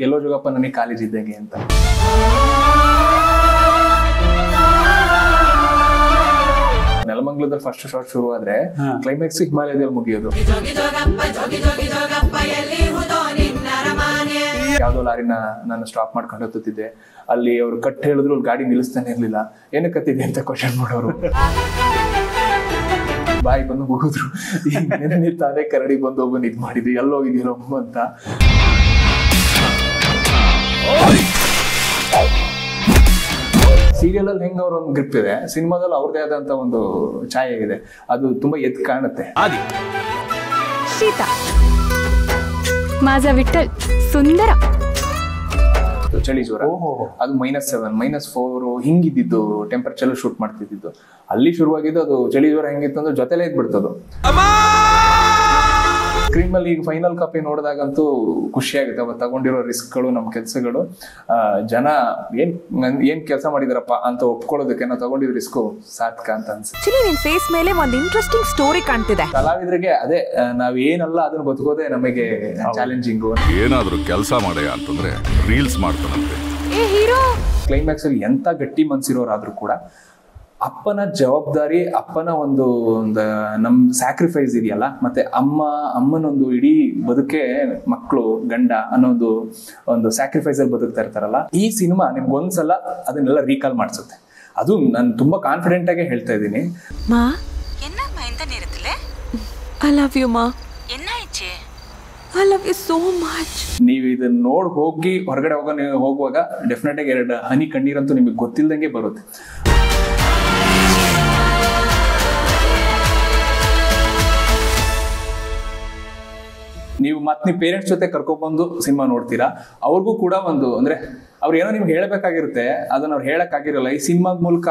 ಎಲ್ಲೋ ಜೋಗಪ್ಪ ನನಗೆ ಕಾಲೇಜ್ ಇದ್ದಂಗೆ ಅಂತ. ನೆಲಮಂಗಲದಲ್ಲಿ ಫಸ್ಟ್ ಶಾರ್ಟ್ ಶುರು ಆದ್ರೆ ಕ್ಲೈಮ್ಯಾಕ್ಸ್ ಹಿಮಾಲಯದಲ್ಲಿ ಮುಗಿಯೋದು. ಯಾವ್ದೋ ಲಾರಿನ ನಾನು ಸ್ಟಾಪ್ ಮಾಡ್ಕೊಂಡು ಹೋಗ್ತಿದ್ದೆ, ಅಲ್ಲಿ ಅವ್ರು ಕಟ್ ಹೇಳಿದ್ರು ಗಾಡಿ ನಿಲ್ಲಿಸ್ತಾನೆ ಇರ್ಲಿಲ್ಲ, ಏನಕ್ಕೆ ಕತ್ತಿದೆ ಅಂತ ಕ್ವಶನ್ ಮಾಡೋರು. ಬಾಯಿ ಬಂದು ಮುಗಿದ್ರು, ಅದೇ ಕರಡಿ ಬಂದು ಒಬ್ಬನ್ ಇದ್ ಮಾಡಿದ್ವಿ, ಎಲ್ಲೋಗಿದ್ದೀರೋ ಅಂತ. ಸೀರಿಯಲ್ ಅಲ್ಲಿ ಹೆಂಗ ಅವ್ರ ಒಂದು ಗ್ರಿಪ್ ಇದೆ, ಸಿನಿಮಾದಲ್ಲಿ ಅವ್ರದೇ ಆದಂತ ಒಂದು ಛಾಯೆ ಇದೆ, ಅದು ತುಂಬಾ ಎದ್ದು ಕಾಣುತ್ತೆ. ಸೀತಾ ಮಾಜಾ ವಿಠಲ್ ಸುಂದರ ಚಳಿ ಜ್ವರ ಅದು -7 -4 ಹಿಂಗಿದ್ದು ಟೆಂಪರೇಚರ್ ಶೂಟ್ ಮಾಡ್ತಿದ್ದು. ಅಲ್ಲಿ ಶುರುವಾಗಿದ್ದು ಅದು ಚಳಿ ಜ್ವರ ಹೆಂಗಿತ್ತು ಅಂದ್ರೆ ಜೊತೆಲೇ ಇದ್ಬಿಡ್ತದು. ಸ್ಕ್ರೀನ್ ಅಲ್ಲಿ ಈಗ ಫೈನಲ್ ಕಾಪಿ ನೋಡಿದಾಗಂತೂ ಖುಷಿ ಆಗುತ್ತೆ. ಅವ ತಗೊಂಡಿರೋ ರಿಸ್ಕ್ಗಳು, ನಮ್ಮ ಕೆಲಸಗಳು, ಜನ ಏನ್ ಕೆಲಸ ಮಾಡಿದಾರಪ್ಪ ಅಂತ ಒಪ್ಕೊಳ್ಳೋದಕ್ಕೆ ನಾವು ತಗೊಂಡಿರೋ ರಿಸ್ಕು ಸಾರ್ಥಕ ಅಂತ ಅನ್ಸುತ್ತೆ. ನಿನ್ ಫೇಸ್ ಮೇಲೆ ಒಂದು ಇಂಟ್ರೆಸ್ಟಿಂಗ್ ಸ್ಟೋರಿ ಕಾಣ್ತಿದೆ. ಕಲಾವಿದರಿಗೆ ಅದೇ ನಾವ್ ಏನಲ್ಲ ಅದನ್ನ ಬದುಕೋದೇ ನಮಗೆ ಚಾಲೆಂಜಿಂಗ್. ಏನಾದ್ರೂ ಕೆಲಸ ಮಾಡಯ್ಯ ಅಂತಂದ್ರೆ ರೀಲ್ಸ್ ಮಾಡ್ತಾನಂತೆ. ಕ್ಲೈಮ್ಯಾಕ್ಸ್ ಅಲ್ಲಿ ಎಂತ ಗಟ್ಟಿ ಮನ್ಸಿರೋರಾದ್ರೂ ಕೂಡ ಅಪ್ಪನ ಜವಾಬ್ದಾರಿ, ಅಪ್ಪನ ಒಂದು ನಮ್ ಸ್ಯಾಕ್ರಿಫೈಸ್ ಇದೆಯಲ್ಲ, ಮತ್ತೆ ಅಮ್ಮನೊಂದು ಇಡೀ ಬದುಕೆ ಮಕ್ಕಳು ಗಂಡ ಅನ್ನೋ ಒಂದು ಸ್ಯಾಕ್ರಿಫೈಸ್ ಅಲ್ಲಿ ಬದುಕ್ತಾ ಇರ್ತಾರಲ್ಲ, ಈ ಸಿನಿಮಾ ನಿಮ್ಗೆ ಒಂದ್ಸಲ ಅದನ್ನೆಲ್ಲ ರೀಕಾಲ್ ಮಾಡಿಸುತ್ತೆ. ಅದು ನಾನು ತುಂಬಾ ಕಾನ್ಫಿಡೆಂಟ್ ಆಗಿ ಹೇಳ್ತಾ ಇದ್ದೀನಿ. Ma I love you ma, I love you so much. ನೀವು ಇದನ್ನ ಹೋಗಿ ಹೊರಗಡೆ ಹೋಗುವಾಗ ಡೆಫಿನೆಟ್ ಆಗಿ 2 ಹನಿ ಕಣ್ಣೀರಂತೂ ನಿಮಗೆ ಗೊತ್ತಿಲ್ದಂಗೆ ಬರುತ್ತೆ. ನೀವು ಪೇರೆಂಟ್ಸ್ ಜೊತೆ ಕರ್ಕೊಬಂದು ಸಿನಿಮಾ ನೋಡ್ತೀರಾ, ಅವ್ರಿಗೂ ಕೂಡ ಅಂದ್ರೆ ಅವ್ರು ಏನೋ ನಿಮ್ಗೆ ಹೇಳ್ಬೇಕಾಗಿರುತ್ತೆ, ಅದನ್ನ ಅವ್ರು ಹೇಳಕ್ ಆಗಿರಲ್ಲ. ಈ ಸಿನಿಮಾ ಮೂಲಕ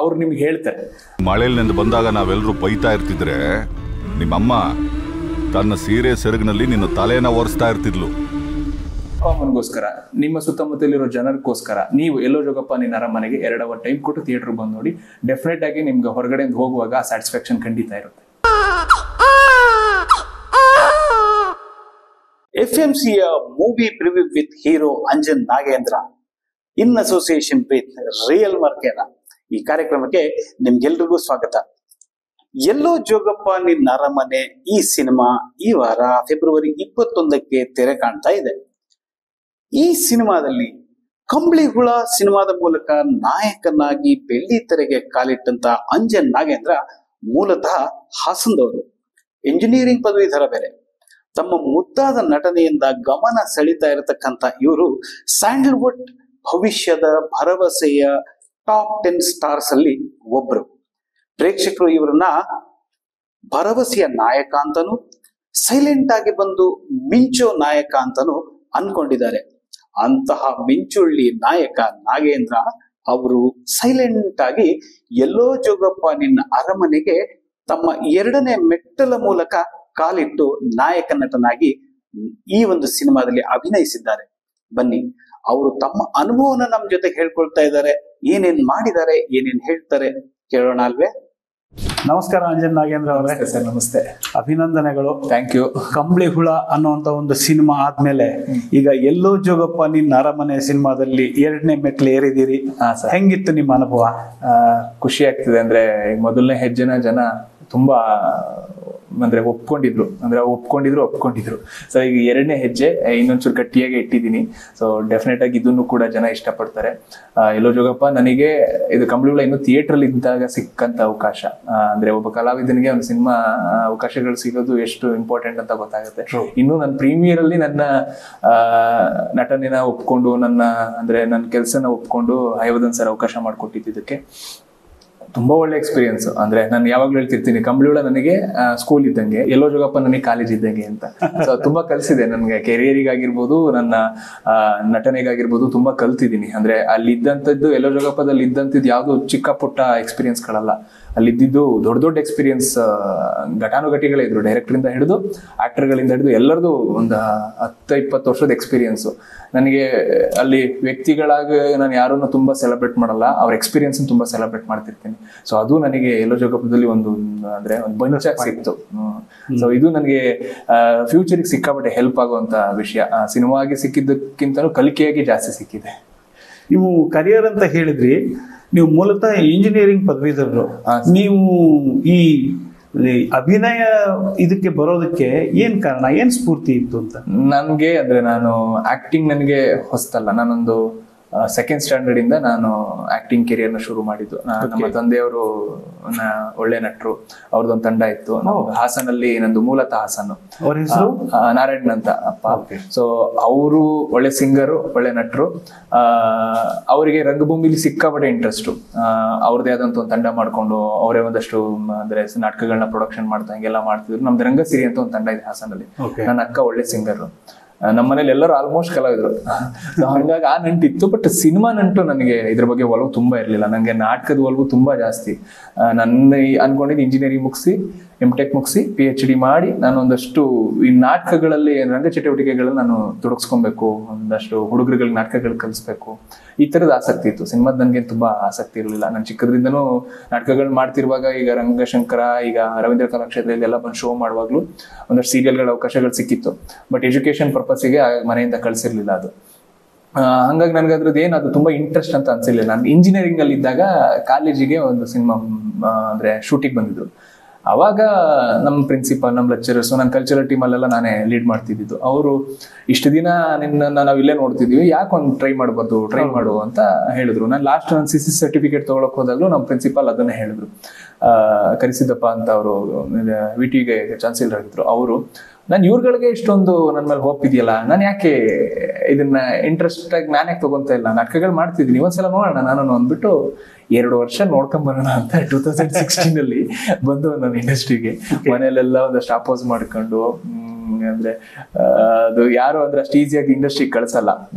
ಅವ್ರು ನಿಮ್ಗೆ ಹೇಳ್ತಾರೆ. ಮಳೆಯಿಂದ ಬಂದಾಗ ನಾವೆಲ್ಲರೂ ಬೈತಾ ಇರ್ತಿದ್ರೆ ನಿಮ್ಮಮ್ಮ ತನ್ನ ಸೀರೆ ಸೆರಗಿನಲ್ಲಿ ನಿನ್ನ ತಲೆನ ಒರೆಸ್ತಾ ಇರ್ತಿದ್ಲು. ಅಮ್ಮನಿಗೋಸ್ಕರ, ನಿಮ್ಮ ಸುತ್ತಮುತ್ತಲಿರೋ ಜನರಿಗೋಸ್ಕರ ನೀವು ಎಲ್ಲೋ ಜೋಗಪ್ಪ ನಿನ್ನ ಅರಮನೆಗೆ 2 ಅವರ್ ಟೈಮ್ ಕೊಟ್ಟು ಥಿಯೇಟರ್ ಬಂದು ನೋಡಿ. ಡೆಫಿನೆಟ್ ಆಗಿ ನಿಮ್ಗೆ ಹೊರಗಡೆಯಿಂದ ಹೋಗುವಾಗ ಸ್ಯಾಟಿಸ್ಫ್ಯಾಕ್ಷನ್ ಖಂಡಿತ ಇರುತ್ತೆ. FMCಯ movie preview with hero Anjan Nagendra in association with real ಮಾರ್ಕೆರಾ ಈ ಕಾರ್ಯಕ್ರಮಕ್ಕೆ ನಿಮ್ಗೆಲ್ರಿಗೂ ಸ್ವಾಗತ. ಎಲ್ಲೋ ಜೋಗಪ್ಪ ನಿನ್ನ ಅರಮನೆ ಈ ಸಿನಿಮಾ ಈ ವಾರ ಫೆಬ್ರವರಿ 21ಕ್ಕೆ ತೆರೆ ಕಾಣ್ತಾ ಇದೆ. ಈ ಸಿನಿಮಾದಲ್ಲಿ ಕಂಬಳಿ ಹುಳ ಸಿನಿಮಾದ ಮೂಲಕ ನಾಯಕನಾಗಿ ಬೆಳ್ಳಿ ತೆರೆಗೆ ಕಾಲಿಟ್ಟಂತ ಅಂಜನ್ ನಾಗೇಂದ್ರ ಮೂಲತಃ ಹಾಸನದವರು. ಇಂಜಿನಿಯರಿಂಗ್ ಪದವೀಧರ ಬೇರೆ. ತಮ್ಮ ಮುದ್ದಾದ ನಟನೆಯಿಂದ ಗಮನ ಸೆಳೀತಾ ಇರತಕ್ಕಂತ ಇವರು ಸ್ಯಾಂಡಲ್ವುಡ್ ಭವಿಷ್ಯದ ಭರವಸೆಯ ಟಾಪ್ 10 ಸ್ಟಾರ್ಸ್ ಅಲ್ಲಿ ಒಬ್ರು. ಪ್ರೇಕ್ಷಕರು ಇವರನ್ನ ಭರವಸೆಯ ನಾಯಕ ಅಂತನೂ, ಸೈಲೆಂಟ್ ಆಗಿ ಬಂದು ಮಿಂಚೋ ನಾಯಕ ಅಂತನೂ ಅನ್ಕೊಂಡಿದ್ದಾರೆ. ಅಂತಹ ಮಿಂಚುಳ್ಳಿ ನಾಯಕ ನಾಗೇಂದ್ರ ಅವರು ಸೈಲೆಂಟ್ ಆಗಿ ಎಲ್ಲೋ ಜೋಗಪ್ಪ ನಿನ್ನ ಅರಮನೆಗೆ ತಮ್ಮ 2ನೇ ಮೆಟ್ಟಲ ಮೂಲಕ ಕಾಲಿಟ್ಟು ನಾಯಕ ನಟನಾಗಿ ಈ ಒಂದು ಸಿನಿಮಾದಲ್ಲಿ ಅಭಿನಯಿಸಿದ್ದಾರೆ. ಬನ್ನಿ, ಅವರು ತಮ್ಮ ಅನುಭವನ ನಮ್ಮ ಜೊತೆ ಹೇಳ್ಕೊಳ್ತಾ ಇದ್ದಾರೆ. ಏನೇನ್ ಮಾಡಿದ್ದಾರೆ, ಏನೇನ್ ಹೇಳ್ತಾರೆ ಕೇಳೋಣ ಅಲ್ವೇ? ನಮಸ್ಕಾರ ಅಂಜನ್ ನಾಗೇಂದ್ರ ಅವರೇ. ಸರ್ ನಮಸ್ತೆ, ಅಭಿನಂದನೆಗಳು. Thank you. ಕಂಬಳಿ ಹುಳ ಅನ್ನುವಂತ ಒಂದು ಸಿನಿಮಾ ಆದ್ಮೇಲೆ ಈಗ ಎಲ್ಲೋ ಜೋಗಪ್ಪ ನಿನ್ನ ಅರಮನೆ ಸಿನಿಮಾದಲ್ಲಿ 2ನೇ ಮೆಟ್ಲು ಏರಿದಿರಿ. ಹೆಂಗಿತ್ತು ನಿಮ್ಮ ಅನುಭವ? ಖುಷಿ ಆಗ್ತಿದೆ. ಅಂದ್ರೆ ಮೊದಲನೇ ಹೆಜ್ಜೆನ ಜನ ತುಂಬಾ ಒಪ್ಕೊಂಡಿದ್ರು. ಸೊ ಈಗ 2ನೇ ಹೆಜ್ಜೆ ಇನ್ನೊಂಚೂರು ಗಟ್ಟಿಯಾಗಿ ಇಟ್ಟಿದ್ದೀನಿ. ಸೊ ಡೆಫಿನೆಟ್ ಆಗಿ ಇದನ್ನು ಕೂಡ ಜನ ಇಷ್ಟಪಡ್ತಾರೆ. ಎಲ್ಲೋ ಜೋಗಪ್ಪ ನನಗೆ ಇದು ಕಂಬಳಿ ಹುಳ ಇನ್ನು ಥಿಯೇಟರ್ ಅಲ್ಲಿ ಇದ್ದಾಗ ಸಿಕ್ಕಂತ ಅವಕಾಶ. ಅಂದ್ರೆ ಒಬ್ಬ ಕಲಾವಿದನಿಗೆ ಒಂದು ಸಿನಿಮಾ ಅವಕಾಶಗಳು ಸಿಗೋದು ಎಷ್ಟು ಇಂಪಾರ್ಟೆಂಟ್ ಅಂತ ಗೊತ್ತಾಗುತ್ತೆ. ಇನ್ನು ನನ್ನ ಪ್ರೀಮಿಯರ್ ಅಲ್ಲಿ ನನ್ನ ನಟನೆನ ಒಪ್ಕೊಂಡು, ನನ್ನ ಕೆಲಸನ ಒಪ್ಕೊಂಡು ಹಯವದನ್ ಸರ್ ಅವಕಾಶ ಮಾಡಿಕೊಟ್ಟಿದ್ದಕ್ಕೆ ತುಂಬಾ ಒಳ್ಳೆ ಎಕ್ಸ್ಪೀರಿಯನ್ಸ್. ಅಂದ್ರೆ ನಾನು ಯಾವಾಗ್ಲೂ ಹೇಳ್ತಿರ್ತೀನಿ, ಕಂಬಳಿ ಹುಳ ನನಗೆ ಸ್ಕೂಲ್ ಇದ್ದಂಗೆ, ಎಲ್ಲೋ ಜೋಗಪ್ಪ ನನಗೆ ಕಾಲೇಜ್ ಇದ್ದಂಗೆ ಅಂತ. ಸೊ ತುಂಬಾ ಕಲ್ಸಿದೆ ನನಗೆ, ಕೆರಿಯರಿಗಾಗಿರ್ಬೋದು, ನನ್ನ ನಟನೆಗಾಗಿರ್ಬೋದು ತುಂಬಾ ಕಲ್ತಿದ್ದೀನಿ. ಅಂದ್ರೆ ಅಲ್ಲಿ ಇದ್ದಂಥದ್ದು, ಎಲ್ಲೋ ಜೋಗಪ್ಪದಲ್ಲಿ ಇದ್ದಂಥದ್ದು ಯಾವ್ದು ಚಿಕ್ಕ ಪುಟ್ಟ ಎಕ್ಸ್ಪೀರಿಯನ್ಸ್ಗಳಲ್ಲ, ಅಲ್ಲಿದ್ದು ದೊಡ್ಡ ದೊಡ್ಡ ಎಕ್ಸ್ಪೀರಿಯನ್ಸ್ ಘಟಾನುಘಟಿಗಳೇ ಇದ್ರು, ಡೈರೆಕ್ಟರಿಂದ ಹಿಡಿದು ಆಕ್ಟರ್ಗಳಿಂದ ಹಿಡಿದು ಎಲ್ಲರದು ಒಂದು 10-20 ವರ್ಷದ ಎಕ್ಸ್ಪೀರಿಯನ್ಸ್. ನನಗೆ ಅಲ್ಲಿ ವ್ಯಕ್ತಿಗಳಾಗಿ ನಾನು ಯಾರನ್ನು ತುಂಬಾ ಸೆಲೆಬ್ರೇಟ್ ಮಾಡಲ್ಲ, ಅವ್ರ ಎಕ್ಸ್ಪೀರಿಯನ್ಸ್ ತುಂಬಾ ಸೆಲೆಬ್ರೇಟ್ ಮಾಡ್ತಿರ್ತೀನಿ. ಸೊ ಅದು ನನಗೆ ಎಲ್ಲೋ ಜೋಗಪುರದಲ್ಲಿ ಒಂದು ಬಂಚಾಗಿ ಸಿಕ್ತು. ಸೊ ಇದು ನನಗೆ ಫ್ಯೂಚರ್ಗೆ ಸಿಕ್ಕಾಪಟ್ಟೆ ಹೆಲ್ಪ್ ಆಗುವಂತ ವಿಷಯ. ಸಿನಿಮಾಗೆ ಸಿಕ್ಕಿದ್ದಕ್ಕಿಂತಲೂ ಕಲಿಕೆಯಾಗಿ ಜಾಸ್ತಿ ಸಿಕ್ಕಿದೆ. ನೀವು ಕರಿಯರ್ ಅಂತ ಹೇಳಿದ್ರಿ, ನೀವು ಮೂಲತಃ ಇಂಜಿನಿಯರಿಂಗ್ ಪದವೀಧರರು. ನೀವು ಈ ಅಭಿನಯ ಇದಕ್ಕೆ ಬರೋದಕ್ಕೆ ಏನ್ ಕಾರಣ, ಏನ್ ಸ್ಫೂರ್ತಿ ಇತ್ತು ಅಂತ? ನನ್ಗೆ ನಾನು ಆಕ್ಟಿಂಗ್ ನನಗೆ ಹೊಸ್ತಲ್ಲ. ನಾನೊಂದು ಸೆಕೆಂಡ್ ಸ್ಟ್ಯಾಂಡರ್ಡ್ ಇಂದ ನಾನು ಆಕ್ಟಿಂಗ್ ಕೆರಿಯರ್ನ ಶುರು ಮಾಡಿದ್ದು. ನಮ್ಮ ತಂದೆಯವರು ಒಳ್ಳೆ ನಟರು, ಅವ್ರದ್ದೊಂದು ತಂಡ ಇತ್ತು. ಹಾಸನಲ್ಲಿ, ನಂದು ಮೂಲತಃ ಹಾಸನ್, ನಾರಾಯಣ್ ಅಂತ ಅಪ್ಪ. ಸೊ ಅವರು ಒಳ್ಳೆ ಸಿಂಗರು, ಒಳ್ಳೆ ನಟರು. ಅವರಿಗೆ ರಂಗಭೂಮಿಲಿ ಸಿಕ್ಕಾಪಟ್ಟೆ ಇಂಟ್ರೆಸ್ಟ್. ಅವ್ರದೇ ಆದಂತ ಒಂದು ತಂಡ ಮಾಡ್ಕೊಂಡು ಅವರೇ ಒಂದಷ್ಟು ನಾಟಕಗಳನ್ನ ಪ್ರೊಡಕ್ಷನ್ ಮಾಡ್ತಾ ಹಿಂಗೆಲ್ಲ ಮಾಡ್ತಿದ್ರು. ನಮ್ದು ರಂಗಸಿರಿ ಅಂತ ಒಂದು ತಂಡ ಇದೆ ಹಾಸನಲ್ಲಿ. ನನ್ನ ಅಕ್ಕ ಒಳ್ಳೆ ಸಿಂಗರ್. ನಮ್ಮ ಮನೇಲಿ ಎಲ್ಲರೂ ಆಲ್ಮೋಸ್ಟ್ ಕಲಾವಿದ್ರು. ಹಂಗಾಗಿ ಆ ನಂಟಿತ್ತು. ಬಟ್ ಸಿನಿಮಾ ನಂಟು ನನಗೆ ಇದ್ರ ಬಗ್ಗೆ ಒಲವು ತುಂಬಾ ಇರಲಿಲ್ಲ. ನನಗೆ ನಾಟಕದ ಒಲವು ತುಂಬಾ ಜಾಸ್ತಿ. ನನ್ನ ಅನ್ಕೊಂಡಿದ್ದು ಇಂಜಿನಿಯರಿಂಗ್ ಮುಗಿಸಿ, MTech ಮುಗಿಸಿ, PhD ಮಾಡಿ ನಾನು ಒಂದಷ್ಟು ಈ ನಾಟಕಗಳಲ್ಲಿ, ರಂಗ ಚಟುವಟಿಕೆಗಳಲ್ಲಿ ನಾನು ತೊಡಗಿಸ್ಕೊಬೇಕು, ಒಂದಷ್ಟು ಹುಡುಗರುಗಳಿಗೆ ನಾಟಕಗಳು ಕಲಿಸ್ಬೇಕು, ಈ ತರದ ಆಸಕ್ತಿ ಇತ್ತು. ಸಿನಿಮಾದ ನನಗೆ ತುಂಬಾ ಆಸಕ್ತಿ ಇರಲಿಲ್ಲ. ನಾನು ಚಿಕ್ಕದ್ರಿಂದನೂ ನಾಟಕಗಳು ಮಾಡ್ತಿರುವಾಗ, ಈಗ ರಂಗಶಂಕರ, ಈಗ ರವೀಂದ್ರ ಕಲಾಕ್ಷೇತ್ರದಲ್ಲಿ ಎಲ್ಲ ಬಂದು ಶೋ ಮಾಡುವಾಗ್ಲೂ ಒಂದಷ್ಟು ಸೀರಿಯಲ್ಗಳ ಅವಕಾಶಗಳು ಸಿಕ್ಕಿತ್ತು. ಬಟ್ ಎಜುಕೇಶನ್ ಪರ್ಪಸ್ಗೆ ಮನೆಯಿಂದ ಕಳ್ಸಿರ್ಲಿಲ್ಲ ಅದು. ಹಂಗಾಗಿ ನನಗೆ ಅದ್ರದ್ದು ಅದು ತುಂಬಾ ಇಂಟ್ರೆಸ್ಟ್ ಅಂತ ಅನ್ಸಿರ್ಲಿಲ್ಲ. ನಾನು ಇಂಜಿನಿಯರಿಂಗ್ ಅಲ್ಲಿ ಇದ್ದಾಗ ಕಾಲೇಜಿಗೆ ಒಂದು ಸಿನಿಮಾ ಶೂಟಿಂಗ್ ಬಂದಿದ್ರು. ಅವಾಗ ನಮ್ಮ ಪ್ರಿನ್ಸಿಪಾಲ್, ನಮ್ಮ ಲೆಕ್ಚರರ್ಸ್, ನನ್ನ ಕಲ್ಚರಲ್ ಟೀಮಲ್ಲೆಲ್ಲ ನಾನೇ ಲೀಡ್ ಮಾಡ್ತಿದ್ದು. ಅವರು ಇಷ್ಟು ದಿನ ನಾವು ಇಲ್ಲೇ ನೋಡ್ತಿದ್ವಿ, ಯಾಕೆ ಒಂದು ಟ್ರೈ ಮಾಡಬಾರ್ದು, ಟ್ರೈ ಮಾಡು ಅಂತ ಹೇಳಿದ್ರು. ನಾನು ಲಾಸ್ಟ್ ನನ್ನ CC ಸರ್ಟಿಫಿಕೇಟ್ ತೊಗೊಳಕ್ ಹೋದಾಗ್ಲೂ ನಮ್ಮ ಪ್ರಿನ್ಸಿಪಾಲ್ ಅದನ್ನೇ ಹೇಳಿದ್ರು. ಕರಿಸಿದ್ದಪ್ಪ ಅಂತ ಅವರು VTಗೆ ಚಾನ್ಸಲರ್ ಆಗಿದ್ರು. ಅವರು ನಾನು ಇವ್ರುಗಳಿಗೆ ಇಷ್ಟೊಂದು ನನ್ನ ಮೇಲೆ ಹೋಪ್ ಇದೆಯಲ್ಲ, ನಾನು ಯಾಕೆ ಇದನ್ನ ಇಂಟ್ರೆಸ್ಟ್ ಆಗಿ ನಾನು ಯಾಕೆ ತಗೊಂತ ಇಲ್ಲ, ನಾಟಕಗಳು ಮಾಡ್ತಿದ್ದೀನಿ, ಒಂದ್ಸಲ ನೋಡೋಣ ನಾನು ಅಂದ್ಬಿಟ್ಟು 2 ವರ್ಷ ನೋಡ್ಕೊಂಡ್ ಬರೋಣ ಅಂತ 2016 ಬಂದು ನಾನು ಇಂಡಸ್ಟ್ರಿಗೆ. ಮನೇಲೆಲ್ಲ ಒಂದಷ್ಟು ಅಪೋಸ್ ಮಾಡ್ಕೊಂಡು, ಅದು ಯಾರು ಅಷ್ಟು ಈಸಿಯಾಗಿ ಇಂಡಸ್ಟ್ರಿಗೆ ಕಳ್ಸಲ್ಲ.